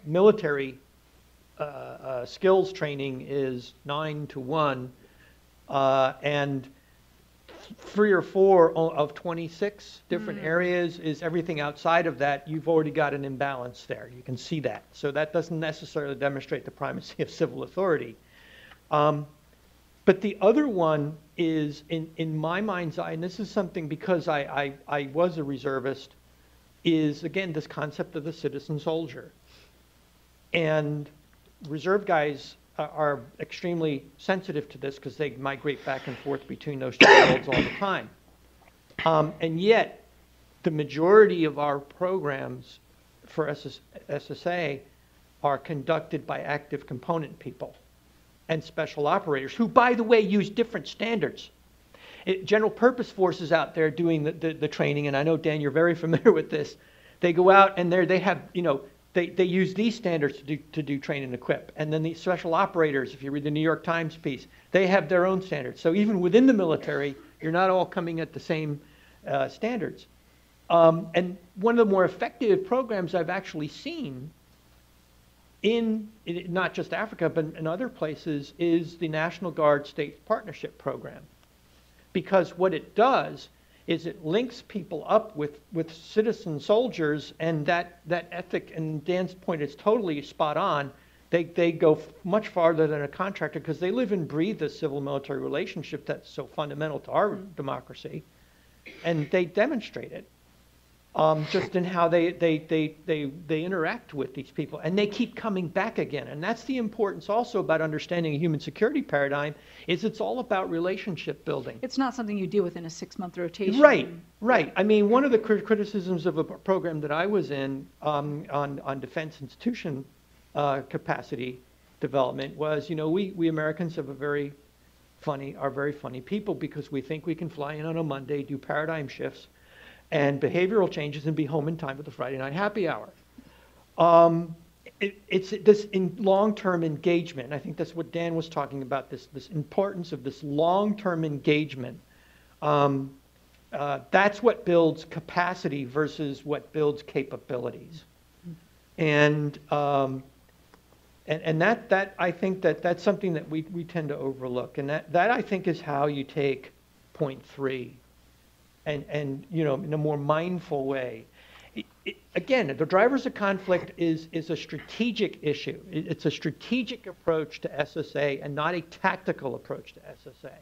military skills training is 9-to-1, and 3 or 4 of 26 different areas is everything outside of that, you've already got an imbalance there. You can see that. So that doesn't necessarily demonstrate the primacy of civil authority. But the other one is, in my mind's eye, and this is something because I was a reservist, is, again, this concept of the citizen soldier. And reserve guys are extremely sensitive to this because they migrate back and forth between those two worlds all the time. And yet, the majority of our programs for SSA are conducted by active component people and special operators, who, by the way, use different standards. General purpose forces out there doing the training, and I know, Dan, you're very familiar with this. They go out and they have, they use these standards to do train and equip. And then the special operators, if you read the New York Times piece, they have their own standards. So even within the military, you're not all coming at the same standards. And one of the more effective programs I've actually seen not just Africa, but in other places, is the National Guard State Partnership Program. Because what it does is it links people up with citizen soldiers, and that ethic, and Dan's point is totally spot on, they go much farther than a contractor because they live and breathe the civil-military relationship that's so fundamental to our democracy, and they demonstrate it. Just in how they interact with these people, and they keep coming back again. And that's the importance also about understanding a human security paradigm, is it's all about relationship building. It's not something you do within a 6-month rotation. Right. I mean, one of the criticisms of a program that I was in on defense institution capacity development was, we Americans have are very funny people, because we think we can fly in on a Monday, do paradigm shifts and behavioral changes, and be home in time for the Friday night happy hour. It's this long-term engagement, and I think that's what Dan was talking about, this importance of this long-term engagement. That's what builds capacity versus what builds capabilities. And that I think that's something that we tend to overlook, and that I think is how you take point 3 and in a more mindful way. Again, the drivers of conflict is a strategic issue. It's a strategic approach to SSA and not a tactical approach to SSA.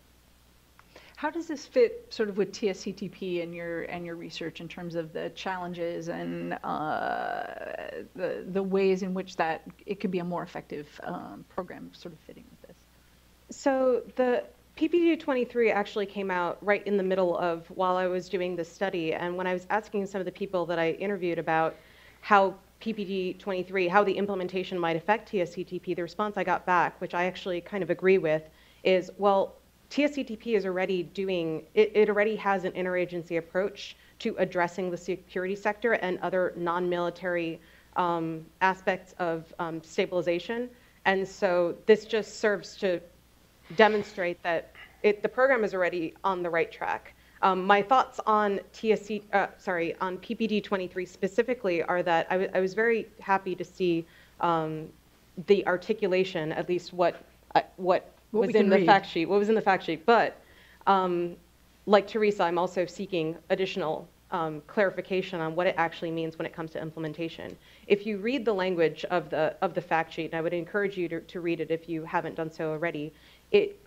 How does this fit sort of with TSCTP and your research in terms of the challenges and the ways in which that it could be a more effective program, sort of fitting with this? So the PPD 23 actually came out right in the middle of while I was doing this study, and when I was asking some of the people that I interviewed about how PPD 23, how the implementation might affect TSCTP, the response I got back, which I actually kind of agree with, is, well, TSCTP is already doing, it already has an interagency approach to addressing the security sector and other non-military aspects of stabilization. And so this just serves to demonstrate that the program is already on the right track. My thoughts on on PPD 23 specifically are that I was very happy to see the articulation, at least what was in the fact sheet. What was in the fact sheet? But like Teresa, I'm also seeking additional clarification on what it actually means when it comes to implementation. If you read the language of the fact sheet, and I would encourage you to read it if you haven't done so already, it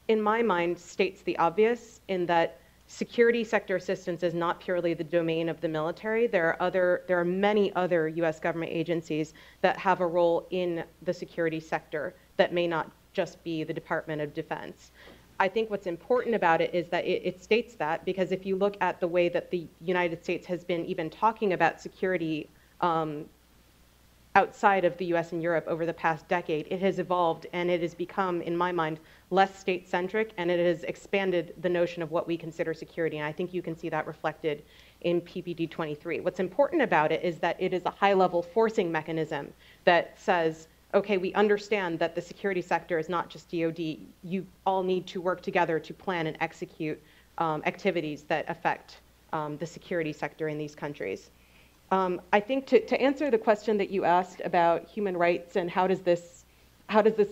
in my mind states the obvious in that security sector assistance is not purely the domain of the military. There are many other U.S. government agencies that have a role in the security sector that may not just be the Department of Defense. I think what's important about it is that it states that, because if you look at the way that the United States has been even talking about security outside of the US and Europe over the past decade, it has evolved and it has become, in my mind, less state-centric, and it has expanded the notion of what we consider security. And I think you can see that reflected in PPD 23. What's important about it is that it is a high-level forcing mechanism that says, okay, we understand that the security sector is not just DoD. You all need to work together to plan and execute activities that affect the security sector in these countries. I think to answer the question that you asked about human rights and how does this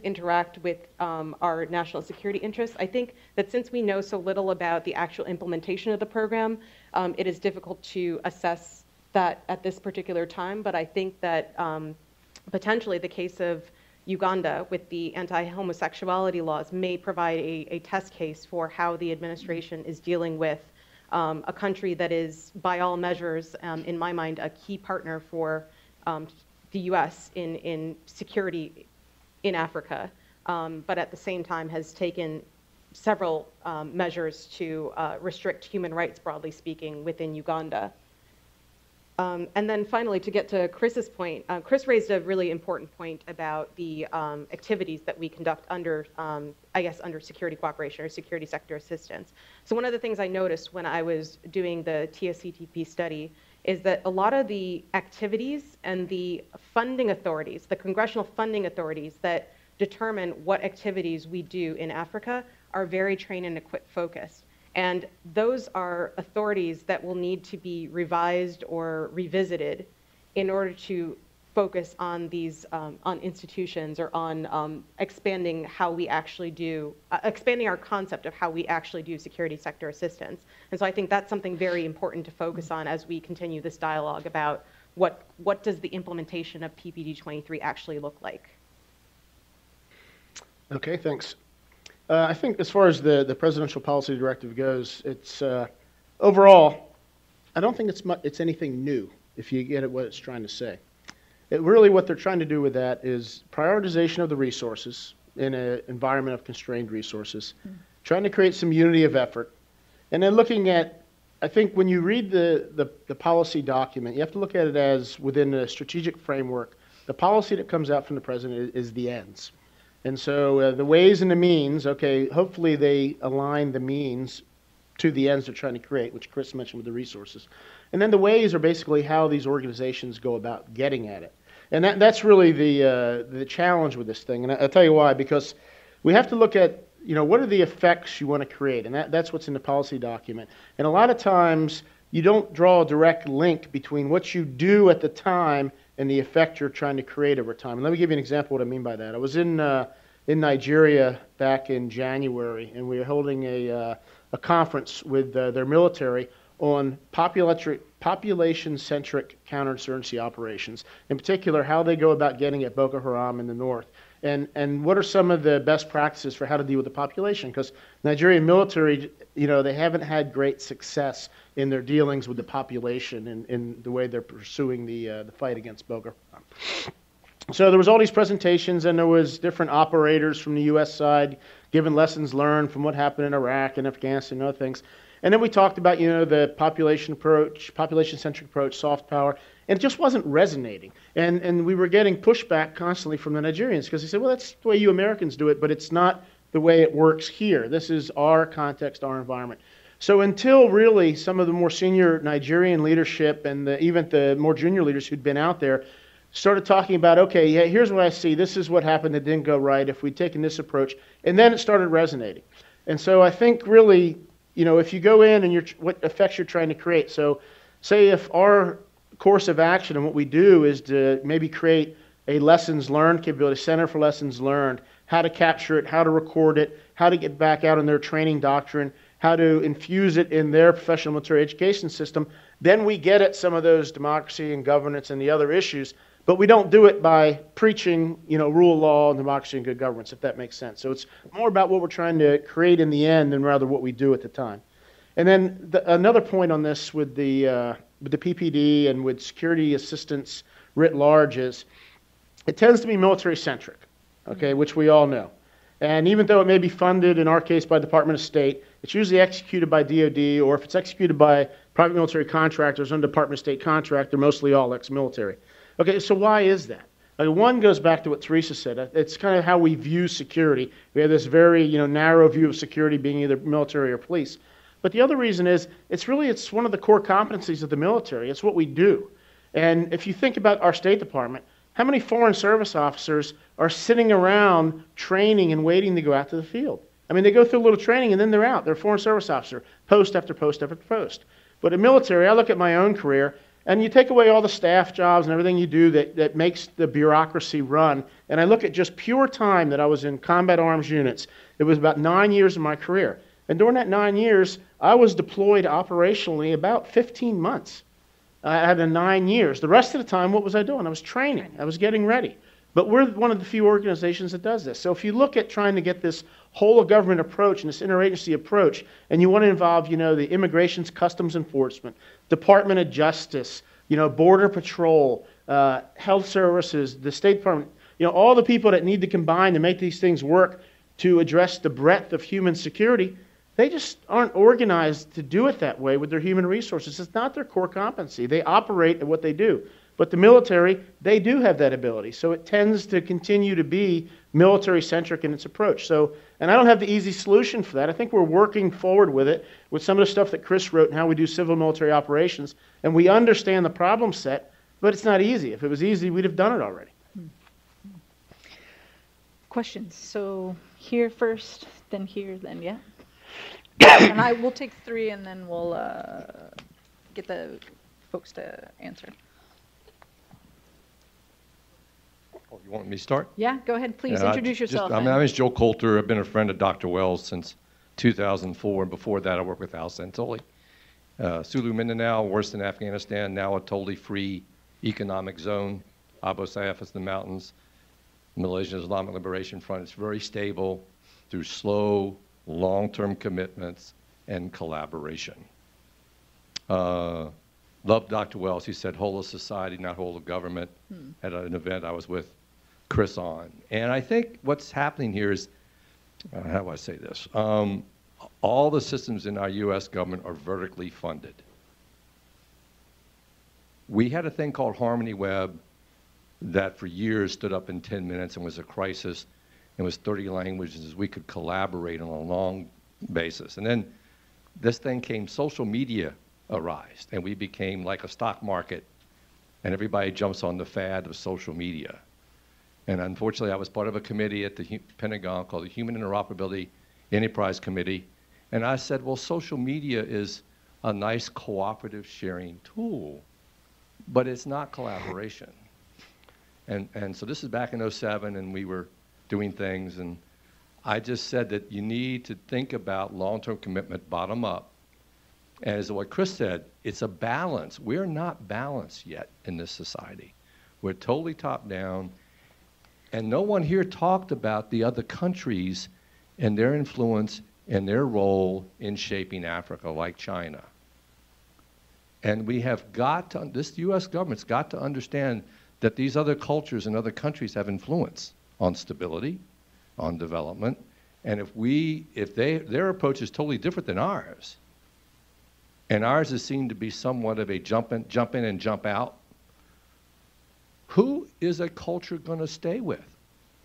interact with our national security interests, I think that since we know so little about the actual implementation of the program, it is difficult to assess that at this particular time. But I think that potentially the case of Uganda with the anti-homosexuality laws may provide a test case for how the administration is dealing with a country that is, by all measures, in my mind, a key partner for the U.S. in security in Africa, but at the same time has taken several measures to restrict human rights, broadly speaking, within Uganda. And then finally, to get to Chris's point, Chris raised a really important point about the activities that we conduct under, under security cooperation or security sector assistance. So one of the things I noticed when I was doing the TSCTP study is that a lot of the activities and the funding authorities, the congressional funding authorities that determine what activities we do in Africa are very train and equip focused. And those are authorities that will need to be revised or revisited in order to focus on these on institutions or on expanding how we actually do expanding our concept of how we actually do security sector assistance. And so I think that's something very important to focus on as we continue this dialogue about what does the implementation of PPD 23 actually look like. Okay, thanks. I think as far as the presidential policy directive goes, it's overall, I don't think it's anything new, if you get at what it's trying to say. Really what they're trying to do with that is prioritization of the resources in an environment of constrained resources, trying to create some unity of effort, and then looking at, I think when you read the policy document, you have to look at it as within a strategic framework. The policy that comes out from the president is the ends. And so the ways and the means, okay, hopefully they align the means to the ends they're trying to create, which Chris mentioned with the resources. And then the ways are basically how these organizations go about getting at it. And that's really the challenge with this thing. And I'll tell you why, because we have to look at, what are the effects you want to create? And that's what's in the policy document. And a lot of times you don't draw a direct link between what you do at the time and the effect you're trying to create over time. And let me give you an example of what I mean by that. I was in Nigeria back in January, and we were holding a conference with their military on population-centric counterinsurgency operations, in particular how they go about getting at Boko Haram in the north, and what are some of the best practices for how to deal with the population, because Nigerian military, they haven't had great success in their dealings with the population in the way they're pursuing the fight against Boko Haram. So there was all these presentations, and there was different operators from the U.S. side giving lessons learned from what happened in Iraq and Afghanistan and other things. And then we talked about, the population-centric approach, soft power, and it just wasn't resonating. And we were getting pushback constantly from the Nigerians because they said, well, that's the way you Americans do it, but it's not the way it works here. This is our context, our environment. So until really some of the more senior Nigerian leadership and even the more junior leaders who'd been out there started talking about, okay, yeah, here's what I see. This is what happened that didn't go right if we'd taken this approach. And then it started resonating. And so I think really, if you go in and what effects you're trying to create. So say if our course of action and what we do is to maybe create a lessons learned capability, center for lessons learned, how to capture it, how to record it, how to get back out in their training doctrine, how to infuse it in their professional military education system, then we get at some of those democracy and governance and the other issues. But we don't do it by preaching, rule of law and democracy and good governance, if that makes sense. So it's more about what we're trying to create in the end than rather what we do at the time. And then another point on this with the PPD and with security assistance writ large is it tends to be military-centric, okay, which we all know. And even though it may be funded, in our case, by the Department of State, it's usually executed by DOD, or if it's executed by private military contractors under Department of State contract, they're mostly all ex-military. Okay, so why is that? One goes back to what Teresa said. It's kind of how we view security. We have this very narrow view of security being either military or police. But the other reason is it's one of the core competencies of the military. It's what we do. And if you think about our State Department, how many Foreign Service officers are sitting around training and waiting to go out to the field? I mean, they go through a little training and then they're out. They're a Foreign Service officer, post after post after post. But in military, I look at my own career, and you take away all the staff jobs and everything you do that makes the bureaucracy run, and I look at just pure time that I was in combat arms units. It was about 9 years of my career. And during that 9 years, I was deployed operationally about 15 months out of 9 years. The rest of the time, what was I doing? I was training. I was getting ready. But we're one of the few organizations that does this. So if you look at trying to get this whole of government approach and this interagency approach, and you want to involve, the Immigrations Customs Enforcement, Department of Justice, Border Patrol, Health Services, the State Department, all the people that need to combine to make these things work to address the breadth of human security, they just aren't organized to do it that way with their human resources. It's not their core competency. They operate at what they do. But the military, they do have that ability. So it tends to continue to be military-centric in its approach. So, and I don't have the easy solution for that. I think we're working forward with it, with some of the stuff that Chris wrote and how we do civil military operations. And we understand the problem set, but it's not easy. If it was easy, we'd have done it already. Questions? So here first, then here, then yeah. And I will take three, and then we'll get the folks to answer. Oh, you want me to start? Yeah, go ahead, please. Yeah, Introduce yourself. My name is Joe Coulter. I've been a friend of Dr. Wells since 2004, and before that I worked with Al Santoli. Sulu Mindanao, worse than Afghanistan, now a totally free economic zone. Abu Sayyaf is the mountains. Malaysian Islamic Liberation Front. It's very stable through slow, long-term commitments and collaboration. Loved Dr. Wells. He said whole of society, not whole of government, at an event I was with Chris on. And I think what's happening here is, how do I say this? All the systems in our U.S. government are vertically funded. We had a thing called Harmony Web that for years stood up in 10 minutes and was a crisis. It was 30 languages. We could collaborate on a long basis. And then this thing came, social media arised, and we became like a stock market, and everybody jumps on the fad of social media. And unfortunately, I was part of a committee at the Pentagon called the Human Interoperability Enterprise Committee, and I said, well, social media is a nice cooperative sharing tool, but it's not collaboration. And so this is back in '07, and we were doing things, and I just said that you need to think about long-term commitment bottom up. As what Chris said, it's a balance. We're not balanced yet in this society. We're totally top down, and no one here talked about the other countries and their influence and their role in shaping Africa, like China. And we have got to, this US government's got to understand that these other cultures and other countries have influence on stability, on development, and if their approach is totally different than ours, and ours is seen to be somewhat of a jump in and jump out, who is a culture going to stay with?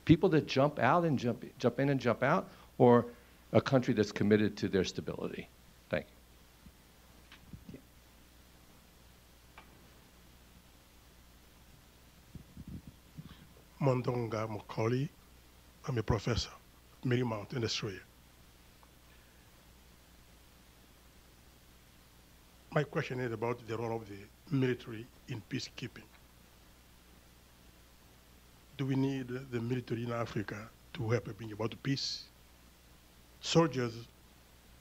People that jump out and jump in and jump out, or a country that's committed to their stability? Thank you. Mondonga Mokoli. I'm a professor at Marymount in Australia. My question is about the role of the military in peacekeeping. Do we need the military in Africa to help bring about peace? Soldiers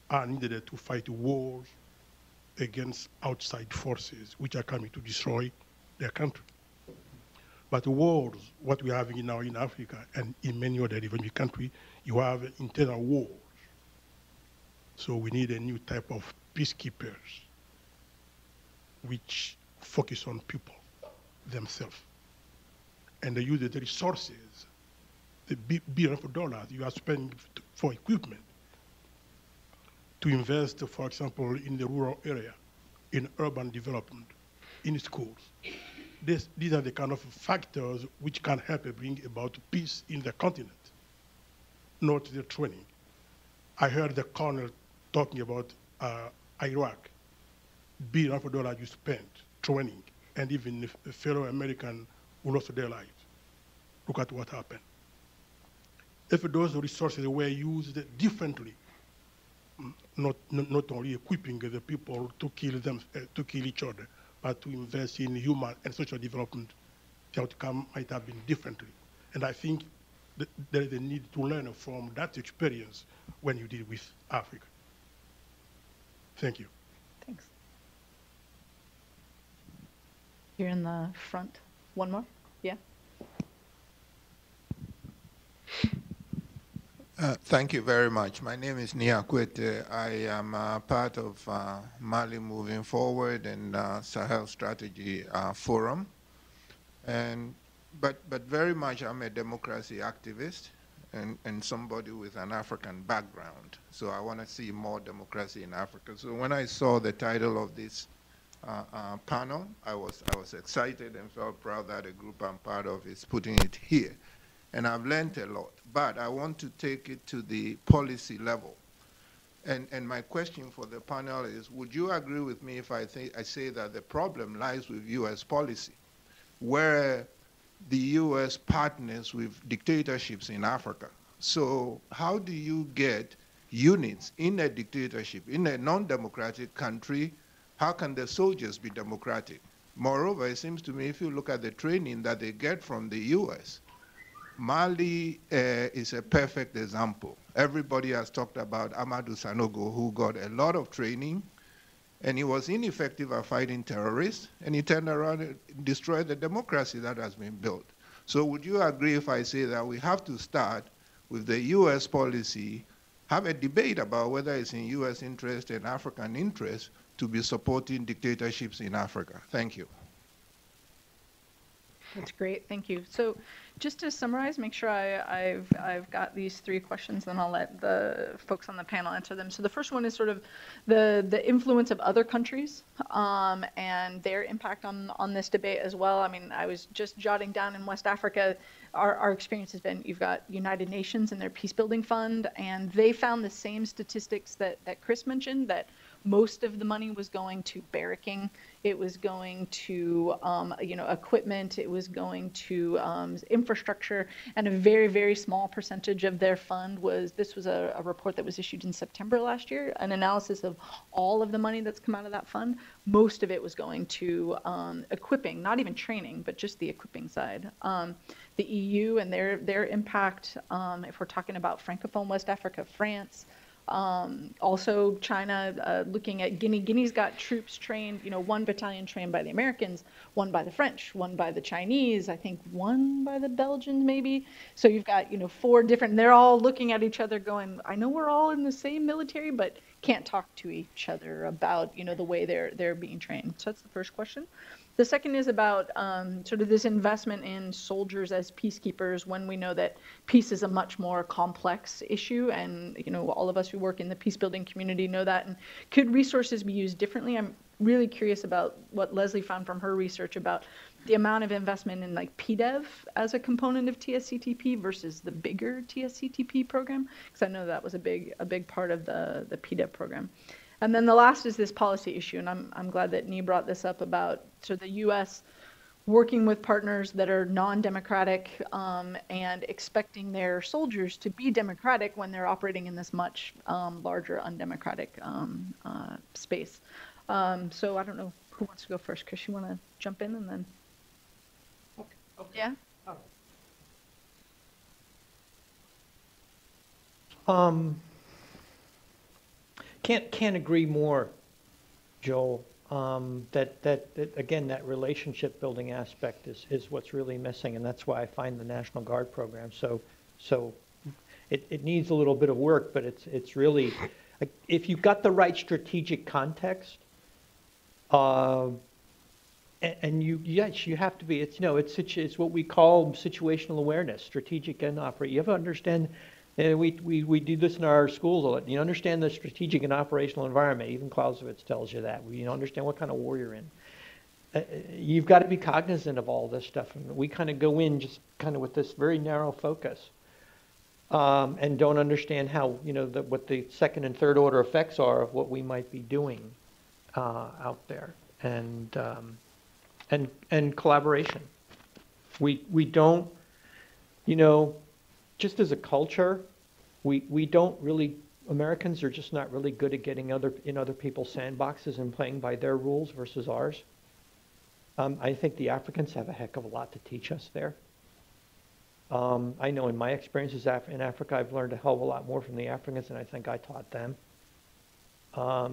are needed to fight wars against outside forces which are coming to destroy their country. But wars, what we have now in Africa and in many other developing countries, you have internal wars. So we need a new type of peacekeepers which focus on people themselves. And they use the resources, the billions of dollars you are spending for equipment to invest, for example, in the rural area, in urban development, in schools. These are the kind of factors which can help bring about peace in the continent, not the training. I heard the colonel talking about Iraq, billions of dollars you spent training, and even a fellow American who lost their lives. Look at what happened. If those resources were used differently, not only equipping the people to kill them, to kill each other, but to invest in human and social development, the outcome might have been differently. And I think that there is a need to learn from that experience when you deal with Africa. Thank you. Thanks. Here in the front. One more? Yeah. Thank you very much. My name is Nia Kwete. I am part of Mali Moving Forward and Sahel Strategy Forum. But very much I'm a democracy activist and somebody with an African background. So I want to see more democracy in Africa. So when I saw the title of this panel, I was excited and felt proud that the group I'm part of is putting it here. And I've learned a lot, but I want to take it to the policy level. And my question for the panel is, would you agree with me if I say that the problem lies with US policy, where the US partners with dictatorships in Africa? So how do you get units in a dictatorship, in a non-democratic country? How can the soldiers be democratic? Moreover, it seems to me if you look at the training that they get from the US, Mali is a perfect example. Everybody has talked about Amadou Sanogo, who got a lot of training, and he was ineffective at fighting terrorists, and he turned around and destroyed the democracy that has been built. So would you agree if I say that we have to start with the U.S. policy, have a debate about whether it's in U.S. interest and African interest to be supporting dictatorships in Africa? Thank you. That's great, thank you. So just to summarize, make sure I've got these three questions, then I'll let the folks on the panel answer them. So the first one is sort of the influence of other countries and their impact on this debate as well. I mean, I was just jotting down in West Africa, our experience has been, you've got United Nations and their peace building fund, and they found the same statistics that Chris mentioned, that most of the money was going to barracking, it was going to equipment, it was going to infrastructure, and a very, very small percentage of their fund was, this was a report that was issued in September last year, an analysis of all of the money that's come out of that fund. Most of it was going to equipping, not even training, but just the equipping side. The EU and their impact, if we're talking about Francophone West Africa, France, also China, looking at Guinea. Guinea's got troops trained, one battalion trained by the Americans, one by the French, one by the Chinese, I think one by the Belgians maybe. So you've got, 4 different, they're all looking at each other going, I know we're all in the same military, but can't talk to each other about, the way they're being trained. So that's the first question. The second is about sort of this investment in soldiers as peacekeepers when we know that peace is a much more complex issue, and all of us who work in the peace building community know that. And could resources be used differently? I'm really curious about what Leslie found from her research about the amount of investment in like PDEV as a component of TSCTP versus the bigger TSCTP program, because I know that was a big part of the PDEV program. And then the last is this policy issue, and I'm glad that Nee brought this up about the U.S. working with partners that are non-democratic and expecting their soldiers to be democratic when they're operating in this much larger undemocratic space. So I don't know who wants to go first. Chris, you want to jump in and then? Okay. Yeah. Can't agree more, Joel. That again, that relationship building aspect is what's really missing, and that's why I find the National Guard program so it needs a little bit of work, but it's really, if you've got the right strategic context, and you have to be, it's what we call situational awareness, strategic and operate. You have to understand. And we do this in our schools a lot. You understand the strategic and operational environment. Even Clausewitz tells you that. You understand what kind of war you're in. You've got to be cognizant of all this stuff. And we kind of go in just kind of with this very narrow focus and don't understand how, what the second and third order effects are of what we might be doing out there. And collaboration. We don't, just as a culture, we don't really, Americans are just not really good at getting in other people's sandboxes and playing by their rules versus ours. I think the Africans have a heck of a lot to teach us there. I know in my experiences in Africa, I've learned a hell of a lot more from the Africans than I think I taught them. I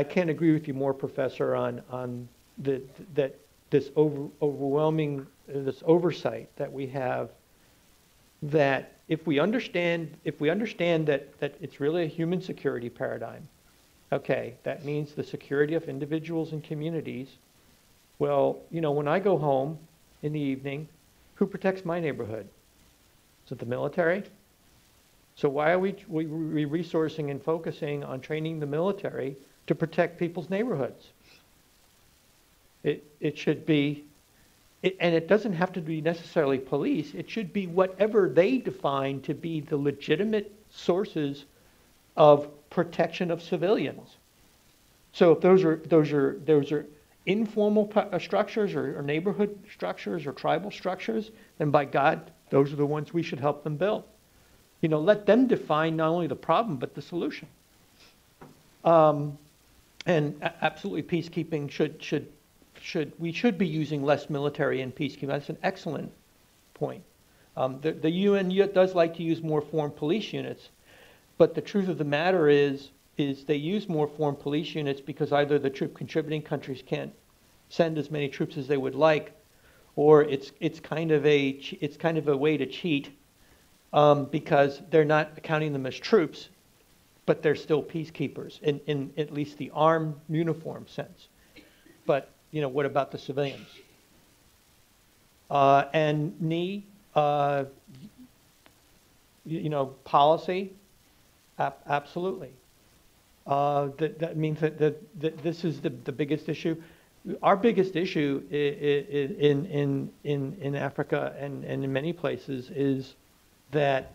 can't agree with you more, Professor, on that this overwhelming, this oversight that we have, that if we understand that it's really a human security paradigm, okay, that means the security of individuals and communities. Well, when I go home in the evening, who protects my neighborhood? Is it the military? So why are we resourcing and focusing on training the military to protect people's neighborhoods? It should be, and it doesn't have to be necessarily police. It should be whatever they define to be the legitimate sources of protection of civilians. So if those are informal structures or neighborhood structures or tribal structures, then by God, those are the ones we should help them build. Let them define not only the problem but the solution. And absolutely, peacekeeping should we should be using less military in peacekeeping. That's an excellent point. The UN does like to use more foreign police units, but the truth of the matter is they use more foreign police units because either the troop contributing countries can't send as many troops as they would like, or it's kind of a way to cheat because they're not counting them as troops, but they're still peacekeepers in at least the armed uniform sense. But what about the civilians? And policy, absolutely. That means that this is the biggest issue. Our biggest issue in Africa and in many places is that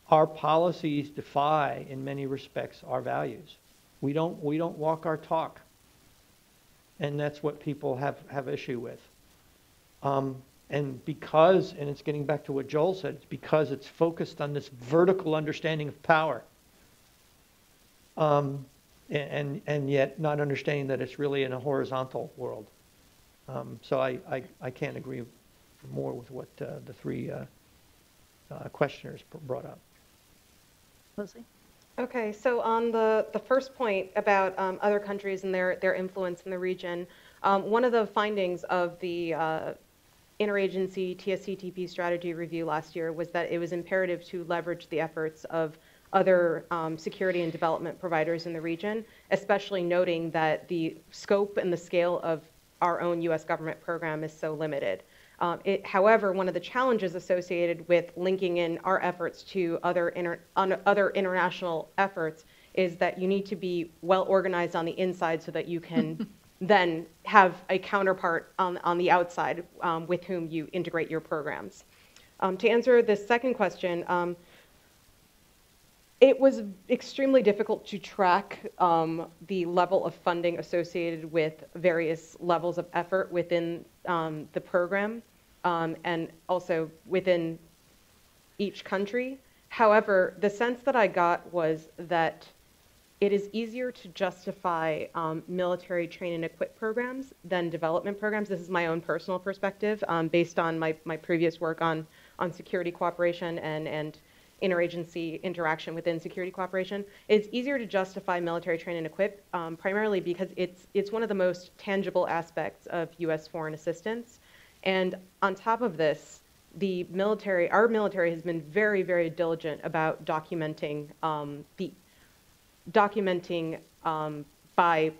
our policies defy, in many respects, our values. We don't walk our talk, and that's what people have issue with. And it's getting back to what Joel said, it's because it's focused on this vertical understanding of power, and yet not understanding that it's really in a horizontal world. So I can't agree more with what the three questioners brought up. Leslie? Okay, so on the first point about other countries and their influence in the region, one of the findings of the interagency TSCTP strategy review last year was that it was imperative to leverage the efforts of other security and development providers in the region, especially noting that the scope and the scale of our own U.S. government program is so limited. However, one of the challenges associated with linking in our efforts to other international efforts is that you need to be well organized on the inside so that you can then have a counterpart on the outside with whom you integrate your programs. To answer the second question, it was extremely difficult to track the level of funding associated with various levels of effort within the program and also within each country. However, the sense that I got was that it is easier to justify military train and equip programs than development programs. This is my own personal perspective based on my previous work on security cooperation and interagency interaction within security cooperation. It's easier to justify military train and equip primarily because it's one of the most tangible aspects of U.S. foreign assistance. And on top of this, our military has been very, very diligent about documenting by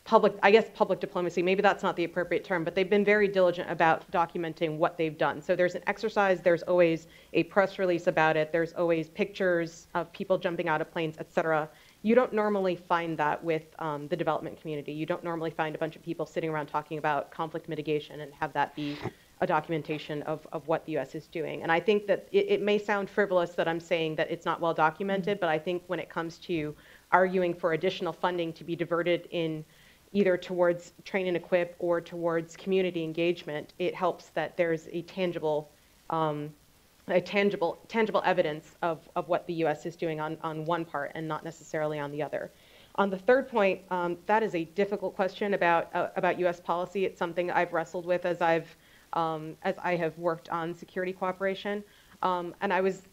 public diplomacy, maybe that's not the appropriate term, but they've been very diligent about documenting what they've done. So there's an exercise, there's always a press release about it, there's always pictures of people jumping out of planes, etc. You don't normally find that with the development community. You don't normally find a bunch of people sitting around talking about conflict mitigation and have that be a documentation of what the U.S. is doing. And I think that it may sound frivolous that I'm saying that it's not well documented, but I think when it comes to arguing for additional funding to be diverted in either towards train and equip or towards community engagement, it helps that there's a tangible evidence of what the U.S. is doing on one part and not necessarily on the other. On the third point, that is a difficult question about U.S. policy. It's something I've wrestled with as I have worked on security cooperation. And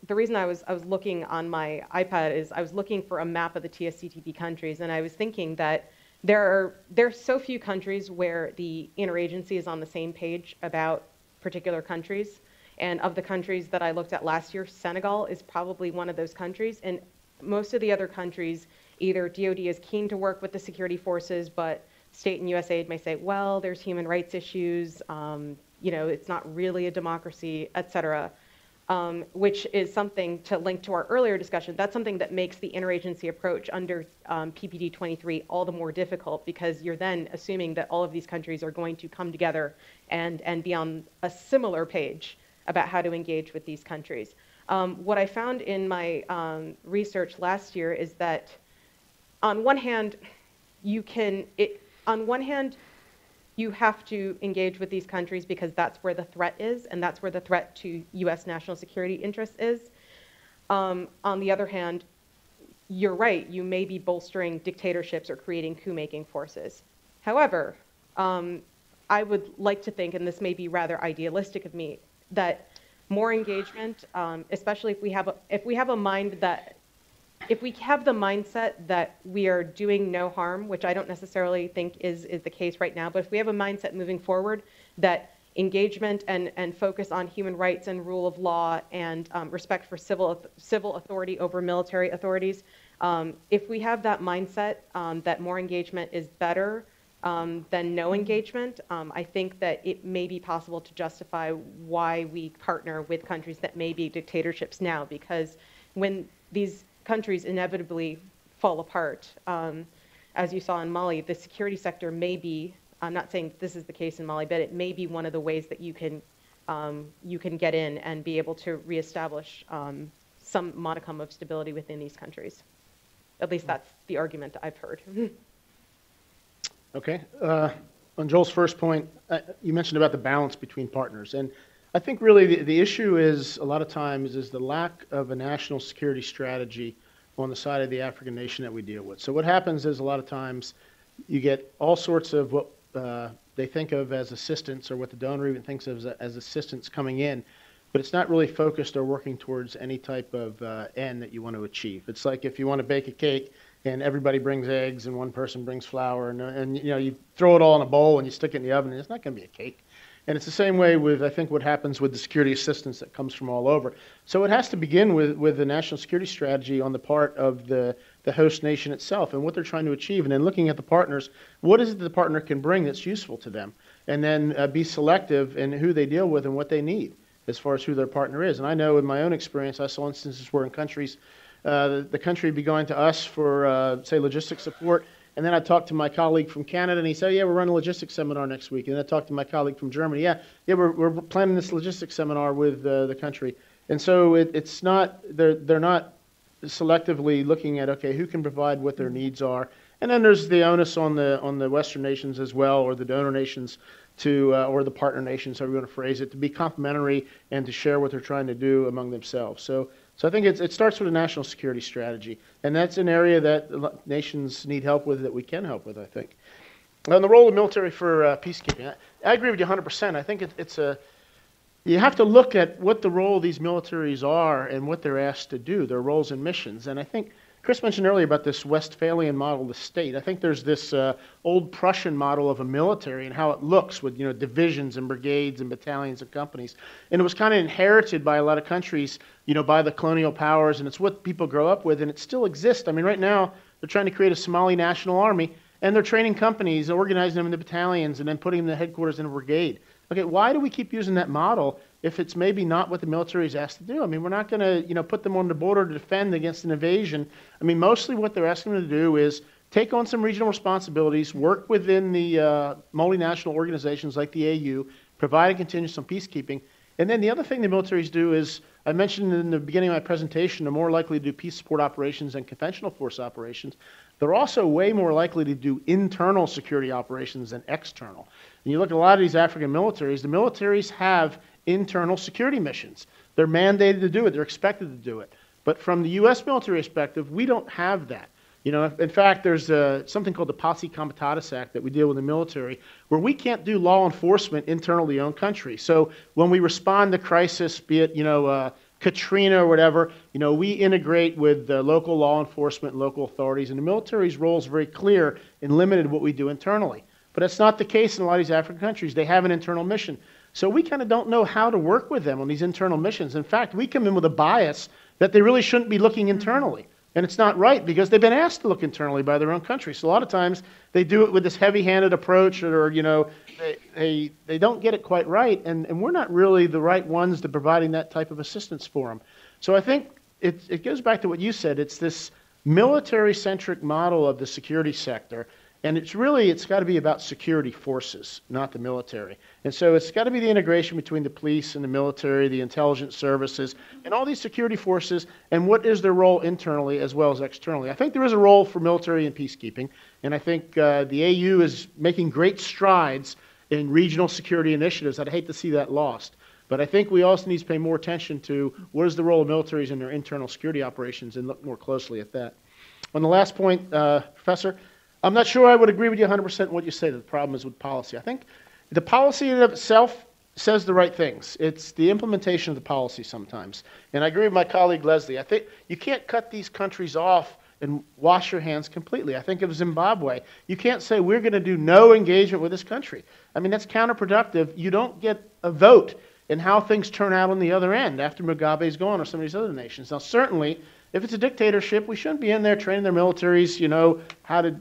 the reason I was looking on my iPad is I was looking for a map of the TSCTP countries, and I was thinking that there are so few countries where the interagency is on the same page about particular countries. And of the countries that I looked at last year, Senegal is probably one of those countries. And most of the other countries, either DoD is keen to work with the security forces, but state and USAID may say, well, there's human rights issues, it's not really a democracy, et cetera. Which is something to link to our earlier discussion. That's something that makes the interagency approach under PPD 23 all the more difficult, because you're then assuming that all of these countries are going to come together and be on a similar page about how to engage with these countries. What I found in my research last year is that on one hand, you have to engage with these countries because that's where the threat is, and that's where the threat to U.S. national security interests is. On the other hand, you're right, you may be bolstering dictatorships or creating coup-making forces. However, I would like to think, and this may be rather idealistic of me, that more engagement, especially if we have a mind that, if we have the mindset that we are doing no harm, which I don't necessarily think is the case right now, but if we have a mindset moving forward that engagement and focus on human rights and rule of law and respect for civil authority over military authorities, if we have that mindset that more engagement is better than no engagement, I think that it may be possible to justify why we partner with countries that may be dictatorships now, because when these countries inevitably fall apart, as you saw in Mali, the security sector may be, I'm not saying this is the case in Mali, but it may be one of the ways that you can get in and be able to reestablish some modicum of stability within these countries. At least that's the argument I've heard. Okay. On Joel's first point, you mentioned about the balance between partners. And I think really the issue is, a lot of times, is the lack of a national security strategy on the side of the African nation that we deal with. So what happens is, a lot of times, you get all sorts of what they think of as assistance, or what the donor even thinks of as assistance coming in, but it's not really focused or working towards any type of end that you want to achieve. It's like if you want to bake a cake, and everybody brings eggs and one person brings flour, and you know, you throw it all in a bowl and you stick it in the oven, and it's not going to be a cake. And it's the same way with, I think, what happens with the security assistance that comes from all over. So it has to begin with the national security strategy on the part of the host nation itself and what they're trying to achieve, and then looking at the partners, what is it the partner can bring that's useful to them, and then be selective in who they deal with and what they need as far as who their partner is. And I know in my own experience, I saw instances where in countries, the country would be going to us for, say, logistics support, and then I'd talk to my colleague from Canada, and he said, yeah, we're running a logistics seminar next week. And then I'd talk to my colleague from Germany, yeah, we're planning this logistics seminar with the country. And so it's not, they're not selectively looking at, okay, who can provide what their needs are. And then there's the onus on the Western nations as well, or the donor nations, to or the partner nations, however you want to phrase it, to be complementary and to share what they're trying to do among themselves. So I think it starts with a national security strategy, and that's an area that nations need help with, that we can help with, I think. On the role of military for peacekeeping, I agree with you 100%. I think you have to look at what the role of these militaries are and what they're asked to do, their roles and missions. And I think Chris mentioned earlier about this Westphalian model of the state. I think there's this old Prussian model of a military and how it looks with, divisions and brigades and battalions and companies. And it was kind of inherited by a lot of countries, by the colonial powers, and it's what people grow up with, and it still exists. I mean, right now, they're trying to create a Somali national army, and they're training companies, organizing them into battalions, and then putting them in the headquarters in a brigade. Okay, why do we keep using that model if it's maybe not what the military is asked to do? I mean, we're not going to, put them on the border to defend against an invasion. I mean, mostly what they're asking them to do is take on some regional responsibilities, work within the multinational organizations like the AU, provide and continue some peacekeeping. And then the other thing the militaries do is, I mentioned in the beginning of my presentation, they're more likely to do peace support operations and conventional force operations. They're also way more likely to do internal security operations than external. And you look at a lot of these African militaries, the militaries have internal security missions. They're mandated to do it. They're expected to do it. But from the U.S. military perspective, we don't have that. In fact, there's something called the Posse Comitatus Act that we deal with in the military, where we can't do law enforcement internally owned country. So when we respond to crisis, be it, Katrina or whatever, we integrate with the local law enforcement and local authorities, and the military's role is very clear and limited to what we do internally. But that's not the case in a lot of these African countries. They have an internal mission. So we kind of don't know how to work with them on these internal missions. In fact, we come in with a bias that they really shouldn't be looking internally. And it's not right, because they've been asked to look internally by their own country. So a lot of times they do it with this heavy-handed approach, or they don't get it quite right, and we're not really the right ones to providing that type of assistance for them. So I think it goes back to what you said. It's this military-centric model of the security sector, and it's got to be about security forces, not the military. And so it's got to be the integration between the police and the military, the intelligence services, and all these security forces, and what is their role internally as well as externally. I think there is a role for military in peacekeeping, and I think the AU is making great strides in regional security initiatives. I'd hate to see that lost. But I think we also need to pay more attention to what is the role of militaries in their internal security operations and look more closely at that. On the last point, Professor, I'm not sure I would agree with you 100% in what you say that the problem is with policy. I think the policy in and of itself says the right things. It's the implementation of the policy sometimes. And I agree with my colleague Leslie. I think you can't cut these countries off and wash your hands completely. I think of Zimbabwe. You can't say we're going to do no engagement with this country. I mean, that's counterproductive. You don't get a vote in how things turn out on the other end after Mugabe's gone or some of these other nations. Now, certainly, if it's a dictatorship, we shouldn't be in there training their militaries, how to,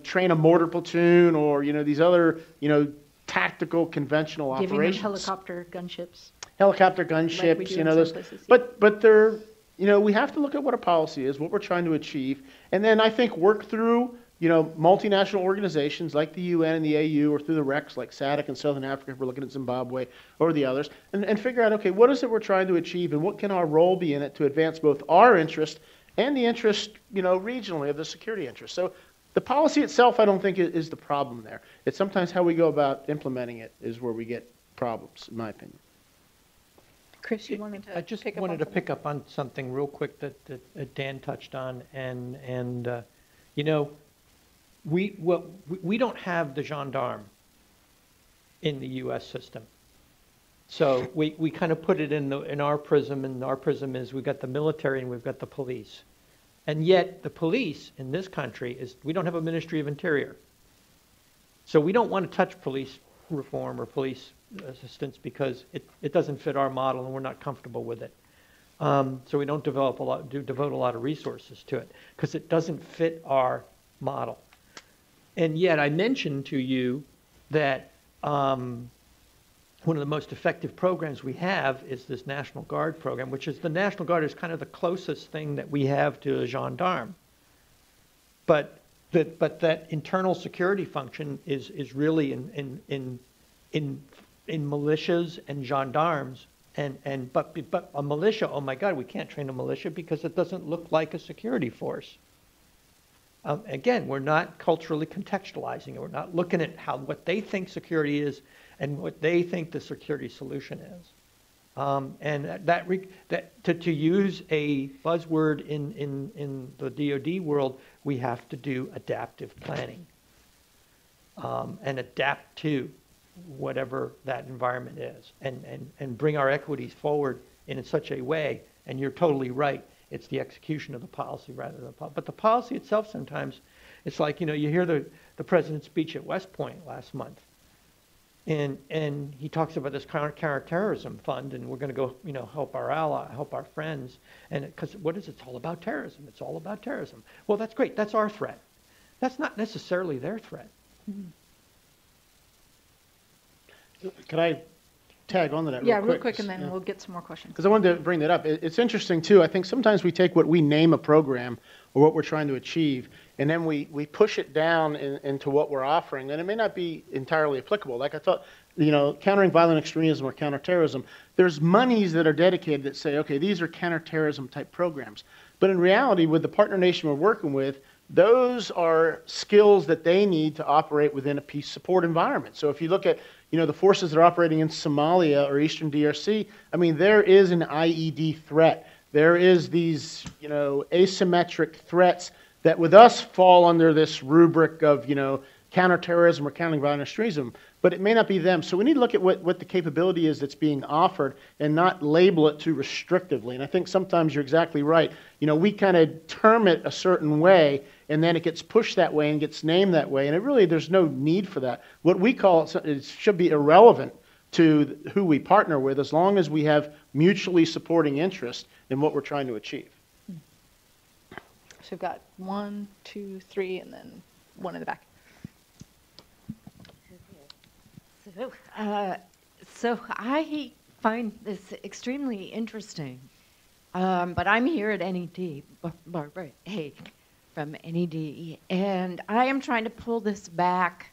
train a mortar platoon or, these other, tactical, conventional operations. Giving them helicopter gunships. Helicopter gunships, Like we do in some places, yeah. but they're, we have to look at what a policy is, what we're trying to achieve, and then I think work through, multinational organizations like the UN and the AU, or through the RECs like SADC in Southern Africa, if we're looking at Zimbabwe, or the others, and figure out, okay, what is it we're trying to achieve, and what can our role be in it to advance both our interest and the interest, regionally of the security interest. So the policy itself, I don't think is the problem there. It's sometimes how we go about implementing it is where we get problems, in my opinion. Chris, you wanted to I just pick up wanted on to something? pick up on something real quick that Dan touched on, and we don't have the gendarme in the U.S. system, so we kind of put it in our prism, and our prism is we've got the military and we've got the police, and yet the police in this country we don't have a Ministry of Interior, so we don't want to touch police reform or police assistance because it doesn't fit our model and we're not comfortable with it. So we don't devote a lot of resources to it because it doesn't fit our model. And yet I mentioned to you that one of the most effective programs we have is this National Guard program, which is the National Guard is kind of the closest thing that we have to a gendarme. But that internal security function is really in militias and gendarmes, but a militia, oh my God, we can't train a militia because it doesn't look like a security force. Again, we're not culturally contextualizing it. We're not looking at what they think security is and what they think the security solution is. And to use a buzzword in the DoD world, we have to do adaptive planning and adapt to whatever that environment is, and bring our equities forward in such a way. And you're totally right. It's the execution of the policy rather than but the policy itself sometimes, it's like, you hear the president's speech at West Point last month. And he talks about this counterterrorism fund, and we're going to go, help our help our friends. And because what is it? It's all about terrorism. It's all about terrorism. Well, that's great. That's our threat. That's not necessarily their threat. Mm-hmm. Could I tag on to that real quick, and then we'll get some more questions. Because I wanted to bring that up. It's interesting, too. I think sometimes we take what we name a program or what we're trying to achieve, and then we push it down into what we're offering, and it may not be entirely applicable. Like I thought, countering violent extremism or counterterrorism, there's monies that are dedicated that say, okay, these are counterterrorism type programs. But in reality, with the partner nation we're working with, those are skills that they need to operate within a peace support environment. So if you look at the forces that are operating in Somalia or Eastern DRC, I mean, there is an IED threat. There is these, asymmetric threats that with us fall under this rubric of, counterterrorism or countering violent extremism, but it may not be them. So we need to look at what the capability is that's being offered and not label it too restrictively. And I think sometimes you're exactly right. We kind of term it a certain way, and then it gets pushed that way and gets named that way. And there's no need for that. What we call it should be irrelevant to who we partner with as long as we have mutually supporting interest in what we're trying to achieve. So we've got 1, 2, 3, and then one in the back. So I find this extremely interesting, but I'm here at NED, Barbara Haig from NED, and I am trying to pull this back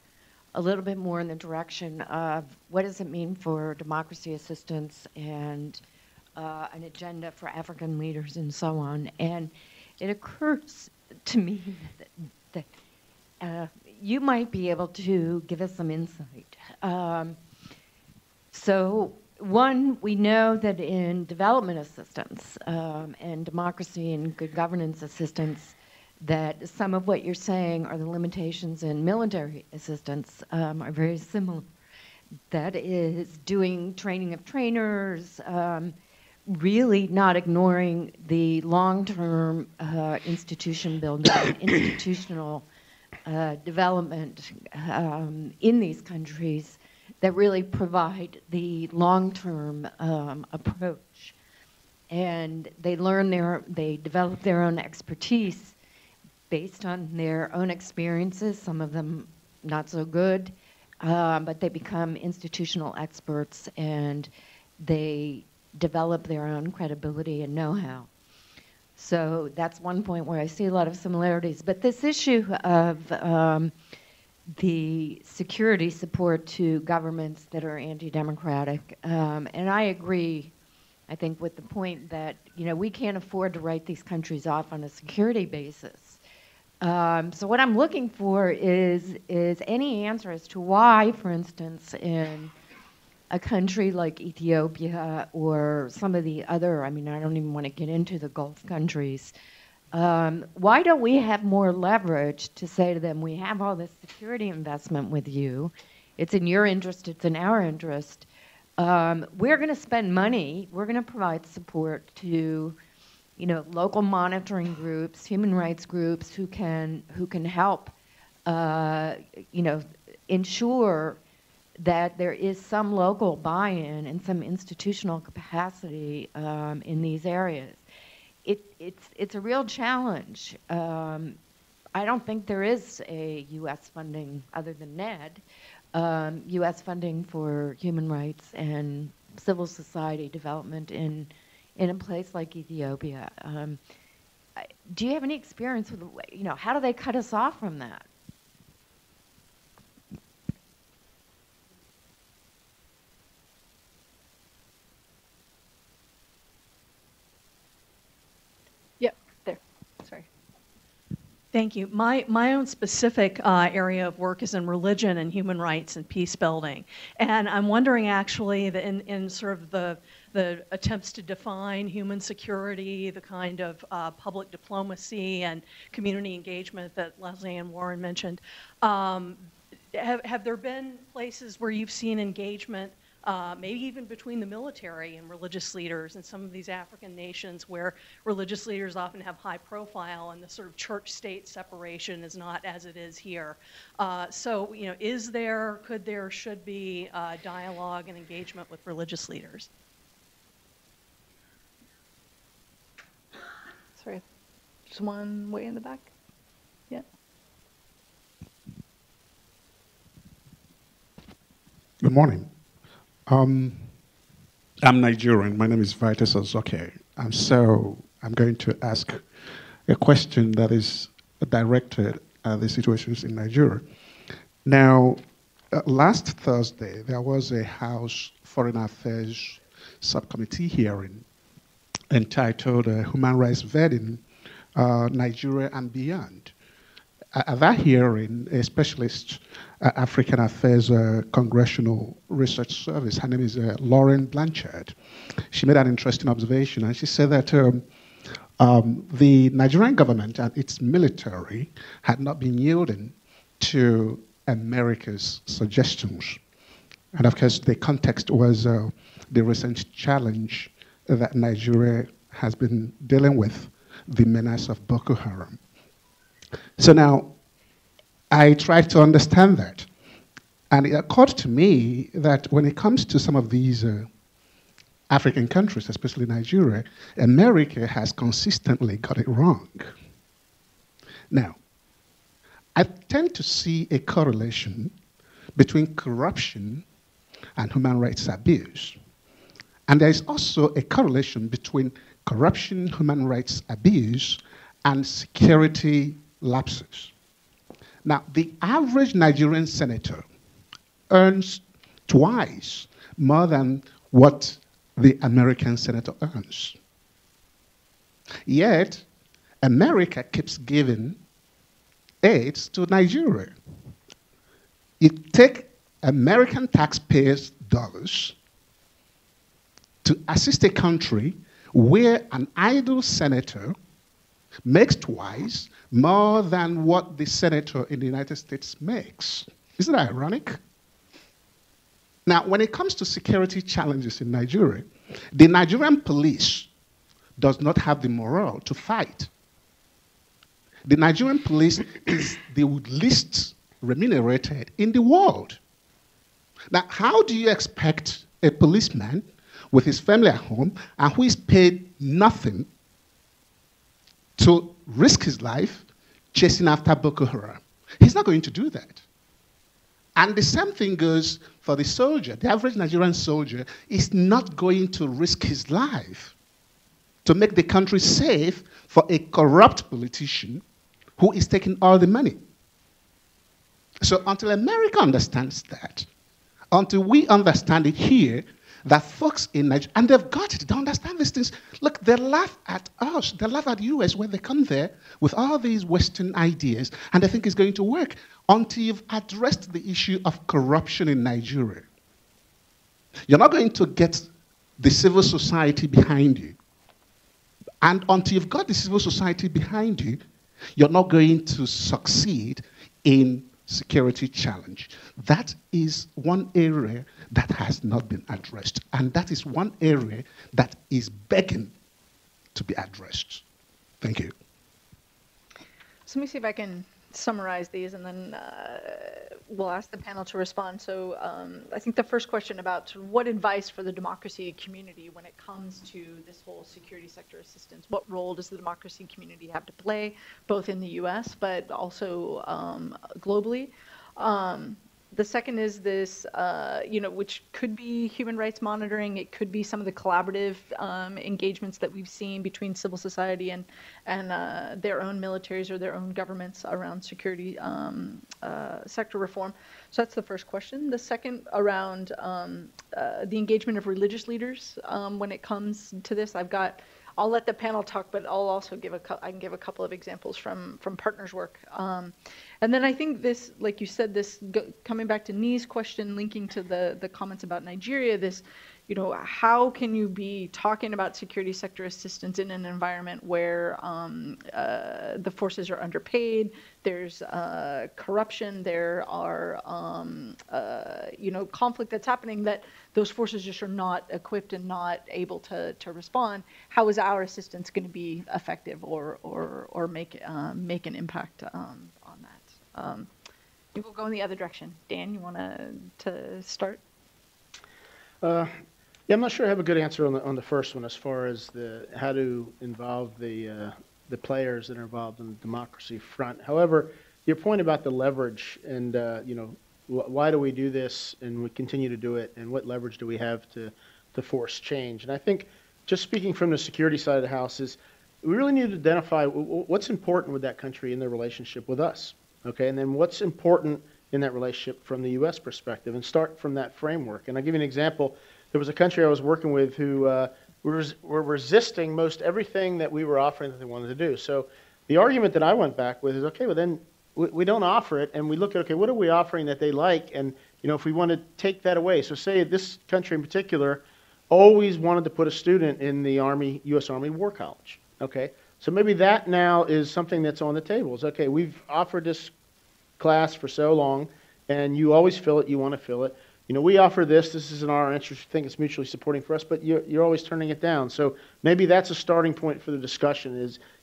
a little bit more in the direction of what does it mean for democracy assistance and an agenda for African leaders and so on. And it occurs to me that you might be able to give us some insight. So one, we know that in development assistance and democracy and good governance assistance, that some of what you're saying are the limitations in military assistance are very similar. That is doing training of trainers, really not ignoring the long-term institution building, institutional development in these countries that really provide the long-term approach. And they develop their own expertise based on their own experiences, some of them not so good, but they become institutional experts and they develop their own credibility and know-how. So that's one point where I see a lot of similarities. But this issue of the security support to governments that are anti-democratic, and I agree, I think, with the point that, you know, we can't afford to write these countries off on a security basis. So what I'm looking for is any answer as to why, for instance, in a country like Ethiopia or some of the other, I mean, I don't even want to get into the Gulf countries, why don't we have more leverage to say to them, we have all this security investment with you, it's in your interest, it's in our interest, we're going to spend money, we're going to provide support to, you know, local monitoring groups, human rights groups who can help, you know, ensure that there is some local buy-in and some institutional capacity in these areas. It's a real challenge. I don't think there is a U.S. funding other than NED, U.S. funding for human rights and civil society development in a place like Ethiopia. Do you have any experience with, you know, how do they cut us off from that? Thank you. My own specific area of work is in religion and human rights and peace building. And I'm wondering actually that in sort of the attempts to define human security, the kind of public diplomacy and community engagement that Leslie and Warren mentioned, have there been places where you've seen engagement, maybe even between the military and religious leaders in some of these African nations where religious leaders often have high profile and the sort of church-state separation is not as it is here. So, you know, is there, could there, should be dialogue and engagement with religious leaders? Sorry, just one way in the back. Yeah. Good morning. I'm Nigerian. My name is Vitus Ozoke. And so I'm going to ask a question that is directed at the situations in Nigeria. Now, last Thursday, there was a House Foreign Affairs Subcommittee hearing entitled Human Rights Vetting, Nigeria and Beyond. At that hearing, a specialist African Affairs Congressional Research Service, her name is Lauren Blanchard, she made an interesting observation, and she said that the Nigerian government and its military had not been yielding to America's suggestions. And of course, the context was the recent challenge that Nigeria has been dealing with, the menace of Boko Haram. So now, I tried to understand that. And it occurred to me that when it comes to some of these African countries, especially Nigeria, America has consistently got it wrong. Now, I tend to see a correlation between corruption and human rights abuse. And there is also a correlation between corruption, human rights abuse, and security lapses. Now, the average Nigerian senator earns twice more than what the American senator earns. Yet, America keeps giving aid to Nigeria. It takes American taxpayers' dollars to assist a country where an idle senator makes twice more than what the senator in the United States makes. Isn't that ironic? Now, when it comes to security challenges in Nigeria, the Nigerian police does not have the morale to fight. The Nigerian police is the least remunerated in the world. Now, how do you expect a policeman with his family at home and who is paid nothing to risk his life chasing after Boko Haram? He's not going to do that. And the same thing goes for the soldier. The average Nigerian soldier is not going to risk his life to make the country safe for a corrupt politician who is taking all the money. So until America understands that, until we understand it here, that folks in Nigeria, and they've got it, they understand these things. Look, they laugh at us, they laugh at US when they come there with all these Western ideas, and they think it's going to work until you've addressed the issue of corruption in Nigeria. You're not going to get the civil society behind you. And until you've got the civil society behind you, you're not going to succeed in security challenge. That is one area that has not been addressed. And that is one area that is begging to be addressed. Thank you. So let me see if I can summarize these, and then we'll ask the panel to respond. So I think the first question about sort of what advice for the democracy community when it comes to this whole security sector assistance, what role does the democracy community have to play, both in the US, but also globally? The second is this, which could be human rights monitoring. It could be some of the collaborative engagements that we've seen between civil society and their own militaries or their own governments around security sector reform. So that's the first question. The second around the engagement of religious leaders when it comes to this. I'll let the panel talk, but I'll also I can give a couple of examples from partners' work. And then I think this, like you said, coming back to Nee's question, linking to the comments about Nigeria, this, how can you be talking about security sector assistance in an environment where the forces are underpaid, there's corruption, there are, conflict that's happening, that those forces just are not equipped and not able to respond. How is our assistance going to be effective or make an impact on that? We'll go in the other direction. Dan, you want to start? Yeah, I'm not sure I have a good answer on the first one as far as how to involve the players that are involved in the democracy front. However, your point about the leverage and why do we do this and we continue to do it, and what leverage do we have to force change? And I think, just speaking from the security side of the house, is we really need to identify what's important with that country in their relationship with us, okay? And then what's important in that relationship from the U.S. perspective, and start from that framework. And I'll give you an example. There was a country I was working with who were resisting most everything that we were offering that they wanted to do. So the argument that I went back with is, okay, well then we don't offer it, and we look at, okay, what are we offering that they like, and if we want to take that away. So say this country in particular always wanted to put a student in the Army, U.S. Army War College, okay? So maybe that now is something that's on the table. It's, okay, we've offered this class for so long, and you always fill it, you want to fill it. We offer this is in our interest, we think it's mutually supporting for us, but you're always turning it down. So maybe that's a starting point for the discussion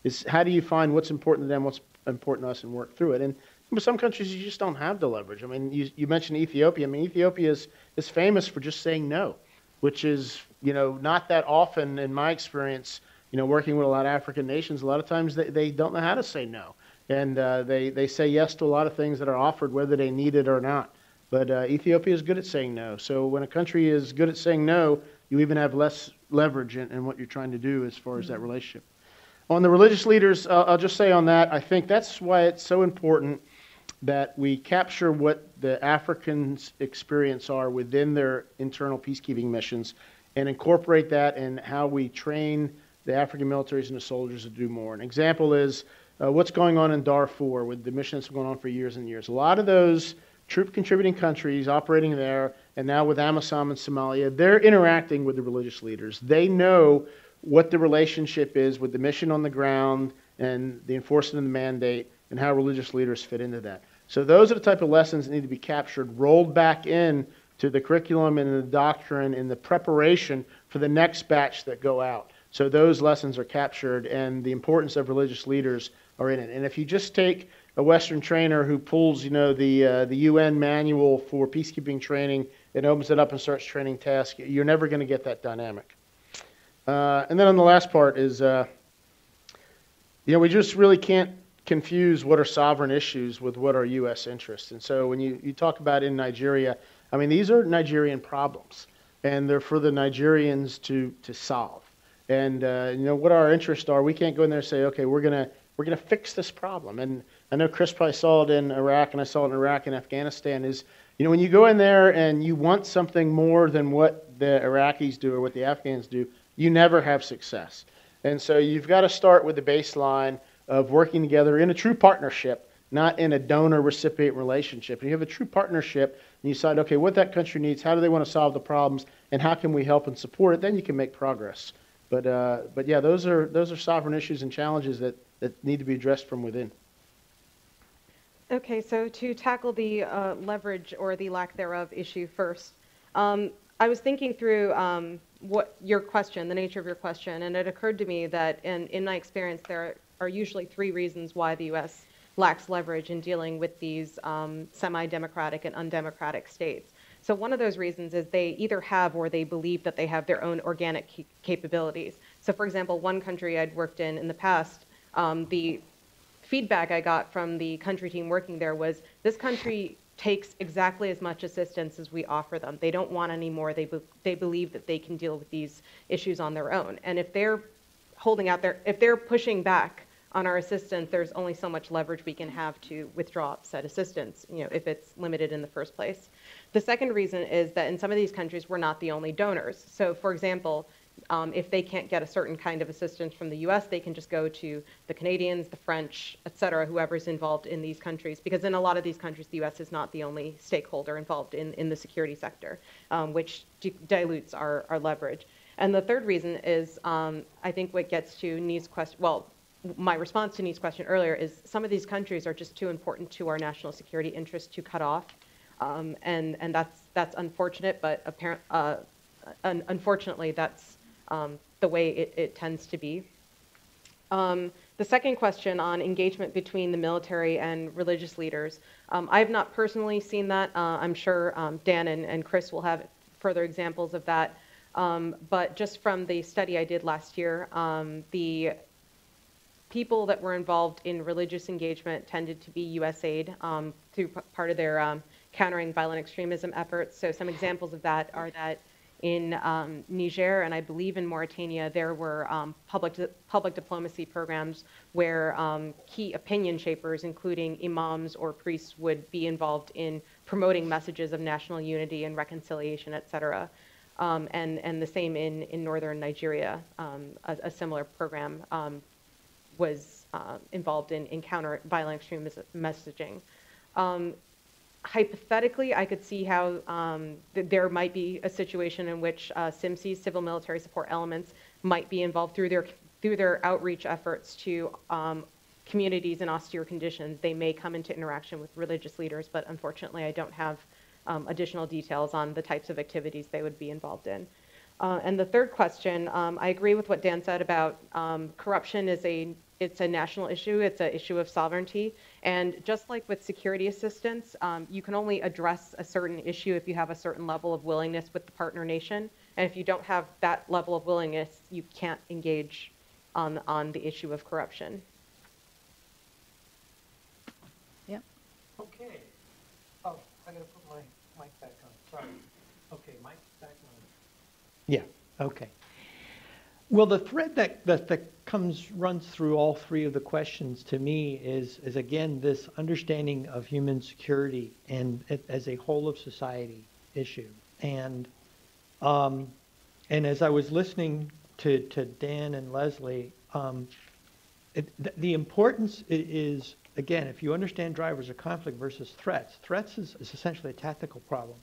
is how do you find what's important to them, what's important to us, and work through it. And some countries, you just don't have the leverage. I mean, you mentioned Ethiopia. I mean, Ethiopia is famous for just saying no, which is, not that often in my experience, working with a lot of African nations, a lot of times they don't know how to say no. And they say yes to a lot of things that are offered, whether they need it or not. But Ethiopia is good at saying no. So when a country is good at saying no, you even have less leverage in what you're trying to do as far as that relationship. On the religious leaders, I'll just say on that, I think that's why it's so important that we capture what the Africans' experience are within their internal peacekeeping missions and incorporate that in how we train the African militaries and the soldiers to do more. An example is what's going on in Darfur with the mission that's going on for years and years. A lot of those troop-contributing countries operating there, and now with AMISOM in Somalia, they're interacting with the religious leaders. They know what the relationship is with the mission on the ground and the enforcement of the mandate and how religious leaders fit into that. So those are the type of lessons that need to be captured, rolled back in to the curriculum and the doctrine and the preparation for the next batch that go out. So those lessons are captured, and the importance of religious leaders are in it. And if you just take a Western trainer who pulls, the UN manual for peacekeeping training and opens it up and starts training tasks, you're never going to get that dynamic. And then on the last part is, we just really can't confuse what are sovereign issues with what are U.S. interests. And so when you talk about in Nigeria, I mean, these are Nigerian problems, and they're for the Nigerians to solve. And what our interests are, we can't go in there and say, okay, we're gonna fix this problem. And I know Chris probably saw it in Iraq, and I saw it in Iraq and Afghanistan. Is when you go in there and you want something more than what the Iraqis do or what the Afghans do, you never have success. And so you've got to start with the baseline of working together in a true partnership, not in a donor-recipient relationship. And you have a true partnership, and you decide, okay, what that country needs, how do they want to solve the problems, and how can we help and support it? Then you can make progress. But yeah, those are sovereign issues and challenges that need to be addressed from within. Okay, so to tackle the leverage or the lack thereof issue first, I was thinking through what your question, the nature of your question, and it occurred to me that in my experience, there are usually 3 reasons why the U.S. lacks leverage in dealing with these semi-democratic and undemocratic states. So one of those reasons is they either have or they believe that they have their own organic capabilities. So for example, one country I'd worked in the past, the feedback I got from the country team working there was, this country takes exactly as much assistance as we offer them. They don't want any more. They believe that they can deal with these issues on their own. And if they're if they're pushing back on our assistance, there's only so much leverage we can have to withdraw said assistance, if it's limited in the first place. The second reason is that in some of these countries, we're not the only donors. So for example, if they can't get a certain kind of assistance from the U.S., they can just go to the Canadians, the French, et cetera, whoever's involved in these countries. Because in a lot of these countries, the U.S. is not the only stakeholder involved in the security sector, which dilutes our leverage. And the third reason is, I think what gets to Nee's question, well, my response to Nee's question earlier is some of these countries are just too important to our national security interests to cut off. And that's unfortunate, but unfortunately, that's the way it tends to be. The second question on engagement between the military and religious leaders, I have not personally seen that. I'm sure Dan and Chris will have further examples of that. But just from the study I did last year, the people that were involved in religious engagement tended to be USAID through part of their countering violent extremism efforts. So some examples of that are that in Niger and I believe in Mauritania, there were public diplomacy programs where key opinion shapers, including imams or priests, would be involved in promoting messages of national unity and reconciliation, et cetera. And the same in northern Nigeria. A similar program was involved in counter violent extremism messaging. Hypothetically, I could see how there might be a situation in which CIMSEs, civil military support elements, might be involved through their outreach efforts to communities in austere conditions. They may come into interaction with religious leaders, but unfortunately, I don't have additional details on the types of activities they would be involved in. And the third question, I agree with what Dan said about corruption it's a national issue, it's an issue of sovereignty. And just like with security assistance, you can only address a certain issue if you have a certain level of willingness with the partner nation. And if you don't have that level of willingness, you can't engage on the issue of corruption. Yep. Okay. Oh, I gotta put my mic back on, sorry. Okay, mic back on. Yeah, okay. Well, the thread that runs through all 3 of the questions to me is again this understanding of human security and it as a whole of society issue. And as I was listening to Dan and Leslie, the importance is again, if you understand drivers of conflict versus threats is essentially a tactical problem.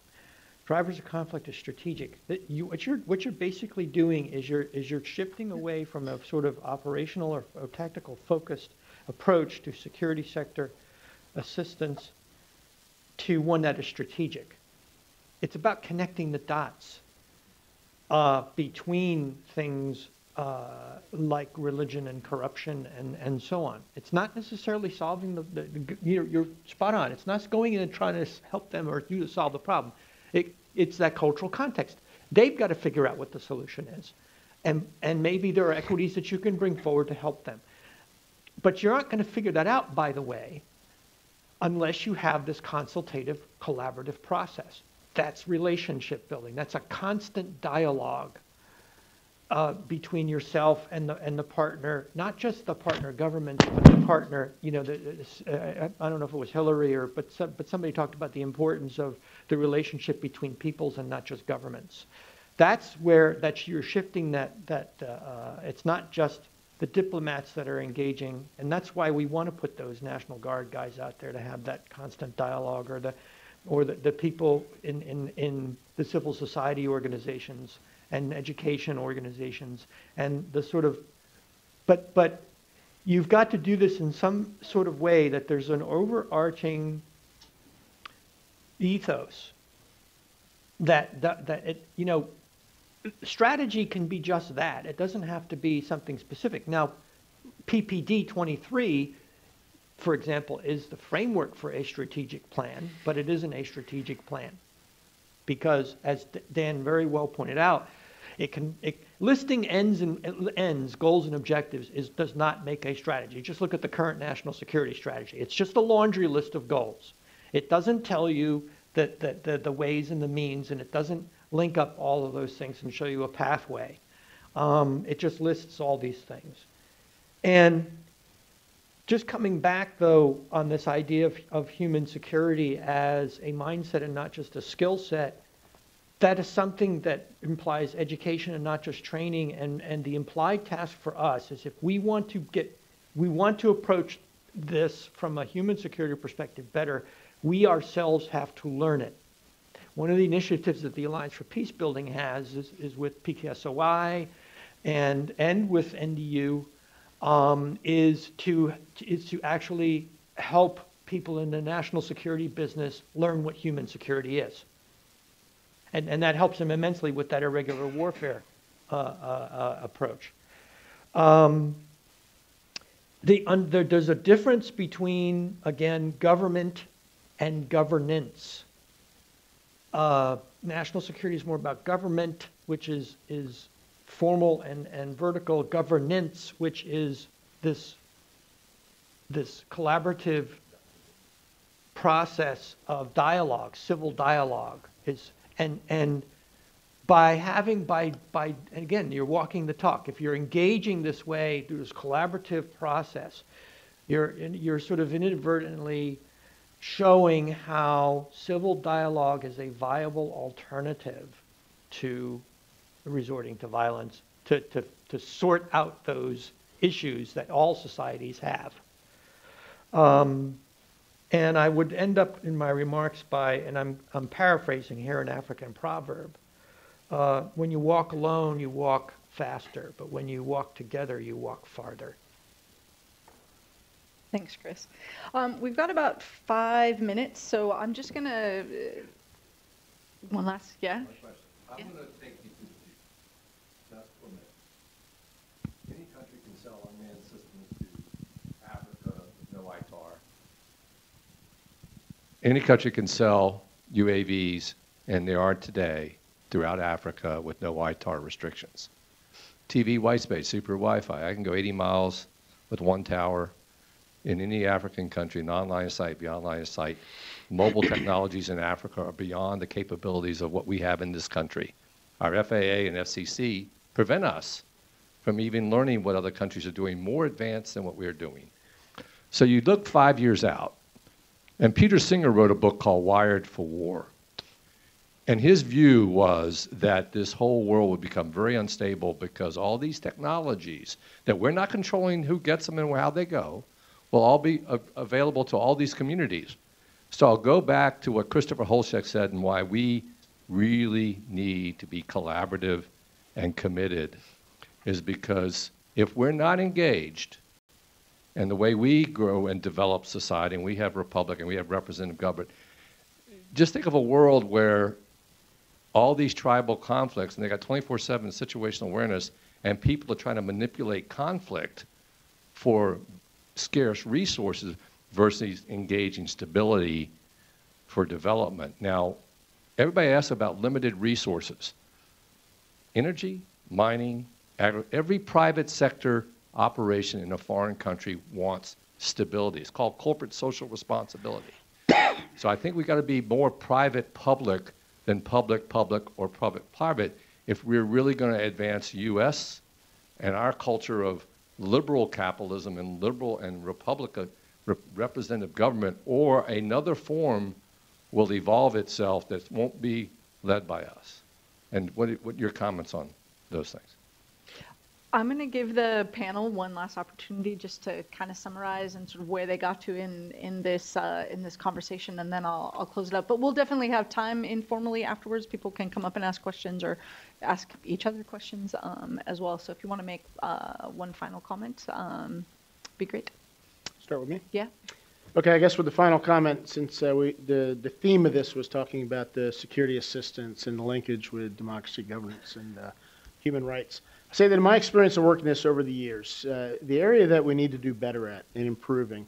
Drivers of conflict is strategic. What you're basically doing is you're shifting away from a sort of operational or tactical focused approach to security sector assistance to one that is strategic. It's about connecting the dots between things like religion and corruption and so on. It's not necessarily solving you're spot on. It's not going in and trying to help them or you to solve the problem. It's that cultural context. They've got to figure out what the solution is. And maybe there are equities that you can bring forward to help them. But you're not going to figure that out, by the way, unless you have this consultative, collaborative process. That's relationship building. That's a constant dialogue between yourself and the partner, not just the partner government, but the partner, I don't know if it was Hillary but somebody talked about the importance of the relationship between peoples and not just governments. That's where you're shifting that it's not just the diplomats that are engaging, and that's why we want to put those National Guard guys out there to have that constant dialogue, or the people in the civil society organizations and education organizations, and the sort of, but you've got to do this in some sort of way that there's an overarching ethos that it, strategy can be just that. It doesn't have to be something specific. Now, PPD 23, for example, is the framework for a strategic plan, but it isn't a strategic plan. Because, as Dan very well pointed out, listing ends, goals and objectives does not make a strategy. Just look at the current national security strategy. It's just a laundry list of goals. It doesn't tell you the ways and the means, and it doesn't link up all of those things and show you a pathway. It just lists all these things. And just coming back, though, on this idea of human security as a mindset and not just a skill set, that is something that implies education and not just training. And the implied task for us is, if we want to approach this from a human security perspective better, we ourselves have to learn it. One of the initiatives that the Alliance for Peacebuilding has is with PKSOI and with NDU, is to actually help people in the national security business learn what human security is. And that helps them immensely with that irregular warfare approach. There's a difference between, again, government and governance. National security is more about government, which is formal and vertical. Governance, which is this collaborative process of dialogue, civil dialogue, and again, you're walking the talk. If you're engaging this way through this collaborative process, you're sort of inadvertently showing how civil dialogue is a viable alternative to resorting to violence, to sort out those issues that all societies have. And I would end up in my remarks by, and I'm paraphrasing here an African proverb, when you walk alone, you walk faster, but when you walk together, you walk farther. Thanks, Chris. We've got about 5 minutes, so I'm just going to, one last, yeah? I'm going to take you to the just for a minute. Any country can sell unmanned systems to Africa with no ITAR. Any country can sell UAVs, and they are today, throughout Africa with no ITAR restrictions. TV white space, super Wi-Fi. I can go 80 miles with one tower in any African country, non-line of sight, beyond line of sight. Mobile technologies in Africa are beyond the capabilities of what we have in this country. Our FAA and FCC prevent us from even learning what other countries are doing more advanced than what we are doing. So you look 5 years out, and Peter Singer wrote a book called Wired for War. And his view was that this whole world would become very unstable because all these technologies that we're not controlling who gets them and how they go will all be available to all these communities. So I'll go back to what Christopher Holshek said and why we really need to be collaborative and committed is because if we're not engaged, and the way we grow and develop society, and we have republic and we have representative government, just think of a world where all these tribal conflicts, and they got 24/7 situational awareness, and people are trying to manipulate conflict for scarce resources versus engaging stability for development. Now, everybody asks about limited resources. Energy, mining, every private sector operation in a foreign country wants stability. It's called corporate social responsibility. So I think we got to be more private-public than public-public or public-private if we're really going to advance U.S. and our culture of liberal capitalism and liberal and representative government, or another form will evolve itself that won't be led by us. And what are your comments on those things? I'm going to give the panel one last opportunity just to kind of summarize and sort of where they got to in this conversation, and then I'll close it up. But we'll definitely have time informally afterwards. People can come up and ask questions or ask each other questions as well. So if you want to make one final comment, be great. Start with me? Yeah. Okay, I guess with the final comment, since the theme of this was talking about the security assistance and the linkage with democracy, governance, and human rights. I say that in my experience of working this over the years, the area that we need to do better at in improving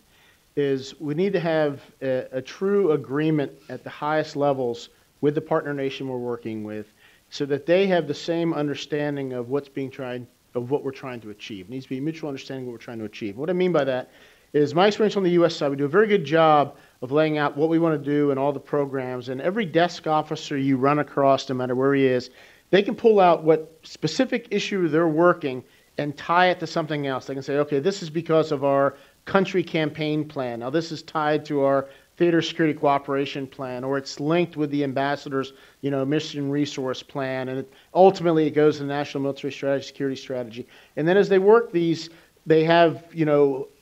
is we need to have a true agreement at the highest levels with the partner nation we're working with, so that they have the same understanding of what's being tried, of what we're trying to achieve. It needs to be a mutual understanding of what we're trying to achieve. What I mean by that is my experience on the U.S. side, we do a very good job of laying out what we want to do and all the programs, and every desk officer you run across, no matter where he is, they can pull out what specific issue they're working and tie it to something else. They can say, okay, this is because of our country campaign plan. Now this is tied to our theater security cooperation plan, or it's linked with the ambassador's, mission resource plan, and ultimately it goes to the national military strategy, security strategy. And then as they work these, they have,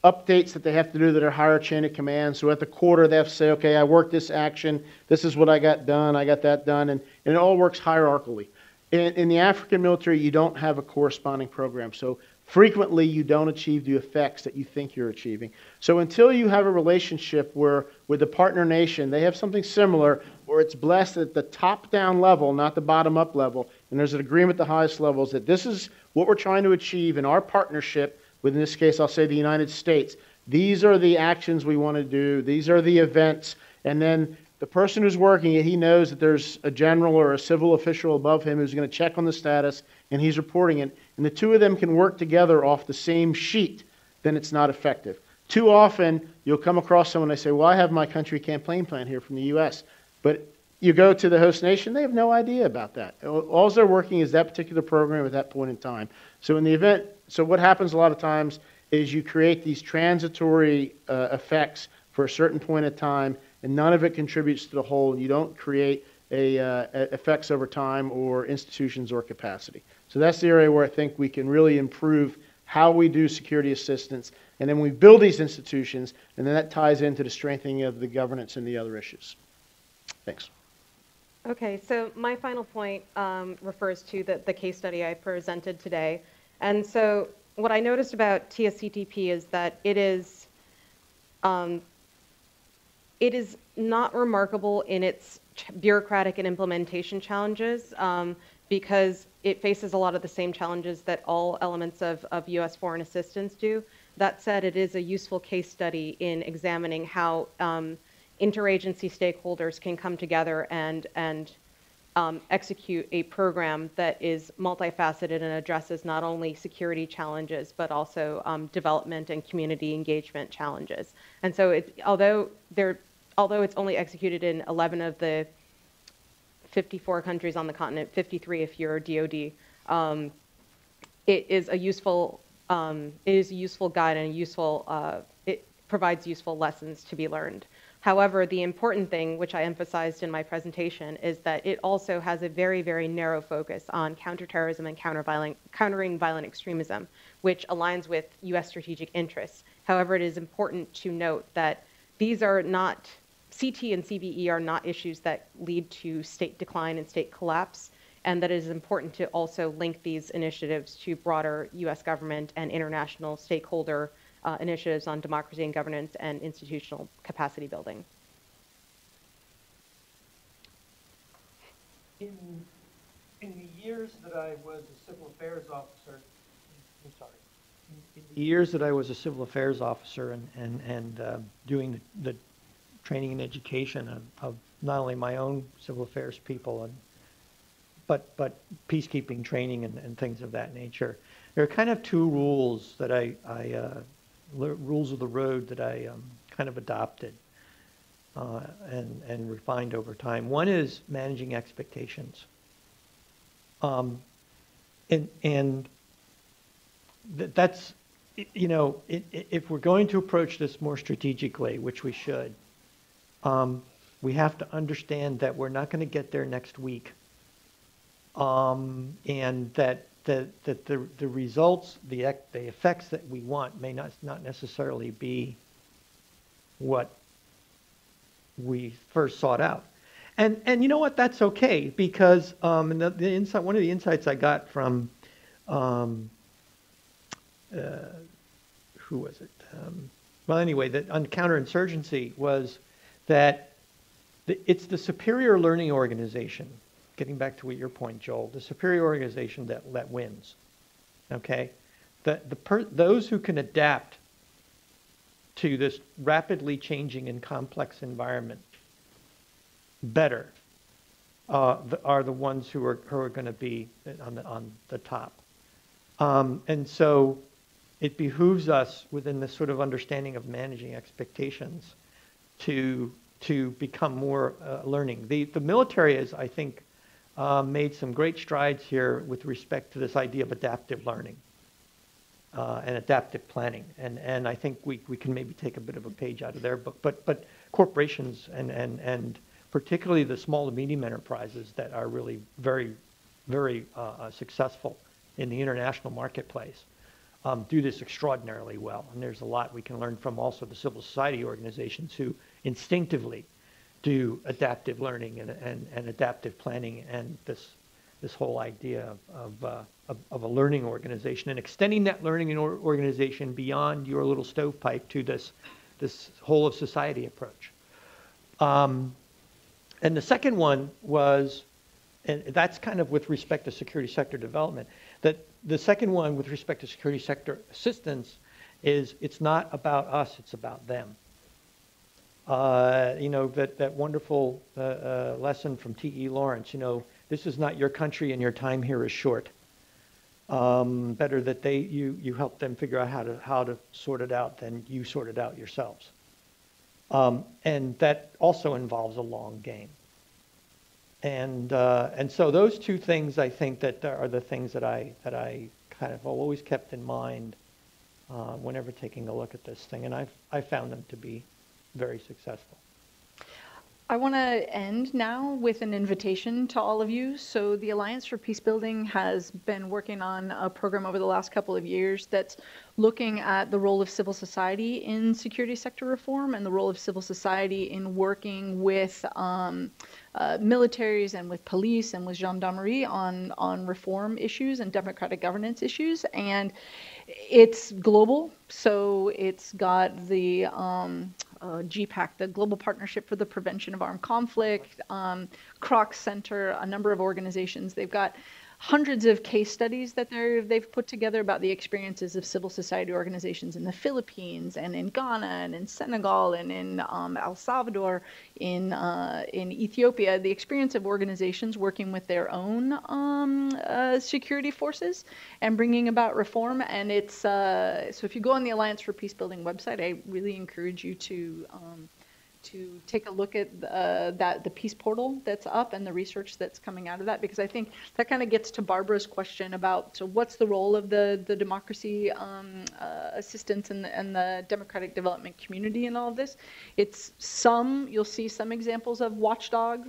updates that they have to do that are higher chain of command. So at the quarter, they have to say, okay, I worked this action. This is what I got done. I got that done. And it all works hierarchically. In the African military, you don't have a corresponding program. So frequently, you don't achieve the effects that you think you're achieving. So until you have a relationship where, with the partner nation, they have something similar, where it's blessed at the top-down level, not the bottom-up level, and there's an agreement at the highest levels that this is what we're trying to achieve in our partnership with, in this case, I'll say the United States. These are the actions we want to do. These are the events. And then the person who's working it, he knows that there's a general or a civil official above him who's going to check on the status, and he's reporting it. And the two of them can work together off the same sheet. Then it's not effective. Too often, you'll come across someone, they say, well, I have my country campaign plan here from the U.S., but you go to the host nation, they have no idea about that. All they're working is that particular program at that point in time. So in the event, so what happens a lot of times is you create these transitory effects for a certain point of time, and none of it contributes to the whole. You don't create effects over time or institutions or capacity. So that's the area where I think we can really improve how we do security assistance, and then we build these institutions, and then that ties into the strengthening of the governance and the other issues. Thanks. Okay, so my final point refers to the case study I presented today. And so what I noticed about TSCTP is that it is not remarkable in its bureaucratic and implementation challenges because it faces a lot of the same challenges that all elements of U.S. foreign assistance do. That said, it is a useful case study in examining how interagency stakeholders can come together and execute a program that is multifaceted and addresses not only security challenges, but also development and community engagement challenges. And so although it's only executed in 11 of the 54 countries on the continent, 53 if you're DoD, it is a useful guide and it provides useful lessons to be learned. However, the important thing, which I emphasized in my presentation, is that it also has a very, very narrow focus on counterterrorism and countering violent extremism, which aligns with U.S. strategic interests. However, it is important to note that these are not CT and CVE are not issues that lead to state decline and state collapse, and that it is important to also link these initiatives to broader U.S. government and international stakeholder initiatives on democracy and governance and institutional capacity building. In the years that I was a civil affairs officer, I'm sorry, in the years that I was a civil affairs officer and doing the training and education of not only my own civil affairs people, but peacekeeping training and things of that nature, there are kind of two rules that rules of the road that I kind of adopted and refined over time. One is managing expectations. That's, you know, if we're going to approach this more strategically, which we should, we have to understand that we're not going to get there next week. And that the results, the effects that we want may not necessarily be what we first sought out. And you know what, that's okay, because one of the insights I got from who was it? Well, anyway, that on counterinsurgency was that it's the superior learning organization, getting back to your point, Joel, the superior organization that wins, okay? Those who can adapt to this rapidly changing and complex environment better are the ones who are going to be on the top. And so it behooves us within this sort of understanding of managing expectations to become more learning. The military has, I think, made some great strides here with respect to this idea of adaptive learning and adaptive planning. And I think we can maybe take a bit of a page out of their book. But corporations and particularly the small to medium enterprises that are really very, very successful in the international marketplace do this extraordinarily well. And there's a lot we can learn from also the civil society organizations who instinctively do adaptive learning and adaptive planning, and this whole idea of a learning organization and extending that learning organization beyond your little stovepipe to this whole of society approach. And the second one was, and that's kind of with respect to security sector development, that the second one with respect to security sector assistance is it's not about us, it's about them. You know, that wonderful lesson from T.E. Lawrence, you know, this is not your country and your time here is short. Better that you help them figure out how to sort it out than you sort it out yourselves. And that also involves a long game. And so those two things, I think, that are the things that I kind of always kept in mind whenever taking a look at this thing, and I found them to be very successful. I want to end now with an invitation to all of you. So the Alliance for Peacebuilding has been working on a program over the last couple of years that's looking at the role of civil society in security sector reform and the role of civil society in working with militaries and with police and with gendarmerie on reform issues and democratic governance issues. And it's global, so it's got the GPAC, the Global Partnership for the Prevention of Armed Conflict, Crocs Center, a number of organizations. They've got hundreds of case studies that they've put together about the experiences of civil society organizations in the Philippines and in Ghana and in Senegal and in El Salvador, in Ethiopia, the experience of organizations working with their own security forces and bringing about reform. And it's so if you go on the Alliance for Peacebuilding website, I really encourage you to take a look at the Peace Portal that's up and the research that's coming out of that, because I think that kind of gets to Barbara's question about, so what's the role of the democracy assistance and the democratic development community in all of this. You'll see some examples of watchdog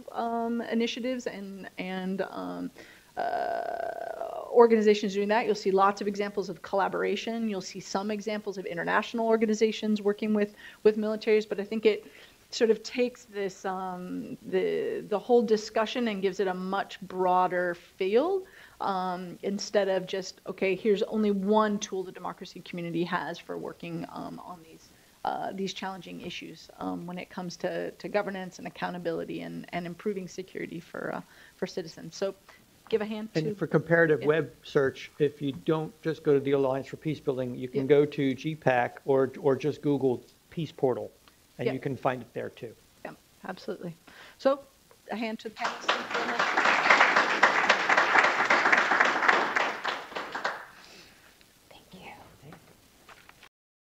initiatives and organizations doing that. You'll see lots of examples of collaboration. You'll see some examples of international organizations working with militaries, but I think sort of takes this the whole discussion and gives it a much broader field, instead of just, okay, here's only one tool the democracy community has for working on these challenging issues when it comes to governance and accountability and improving security for citizens. So give a hand to. And for comparative web search, if you don't just go to the Alliance for Peace Building, you can go to GPAC or just Google Peace Portal, and you can find it there too. Yeah, absolutely. So a hand to the panelists.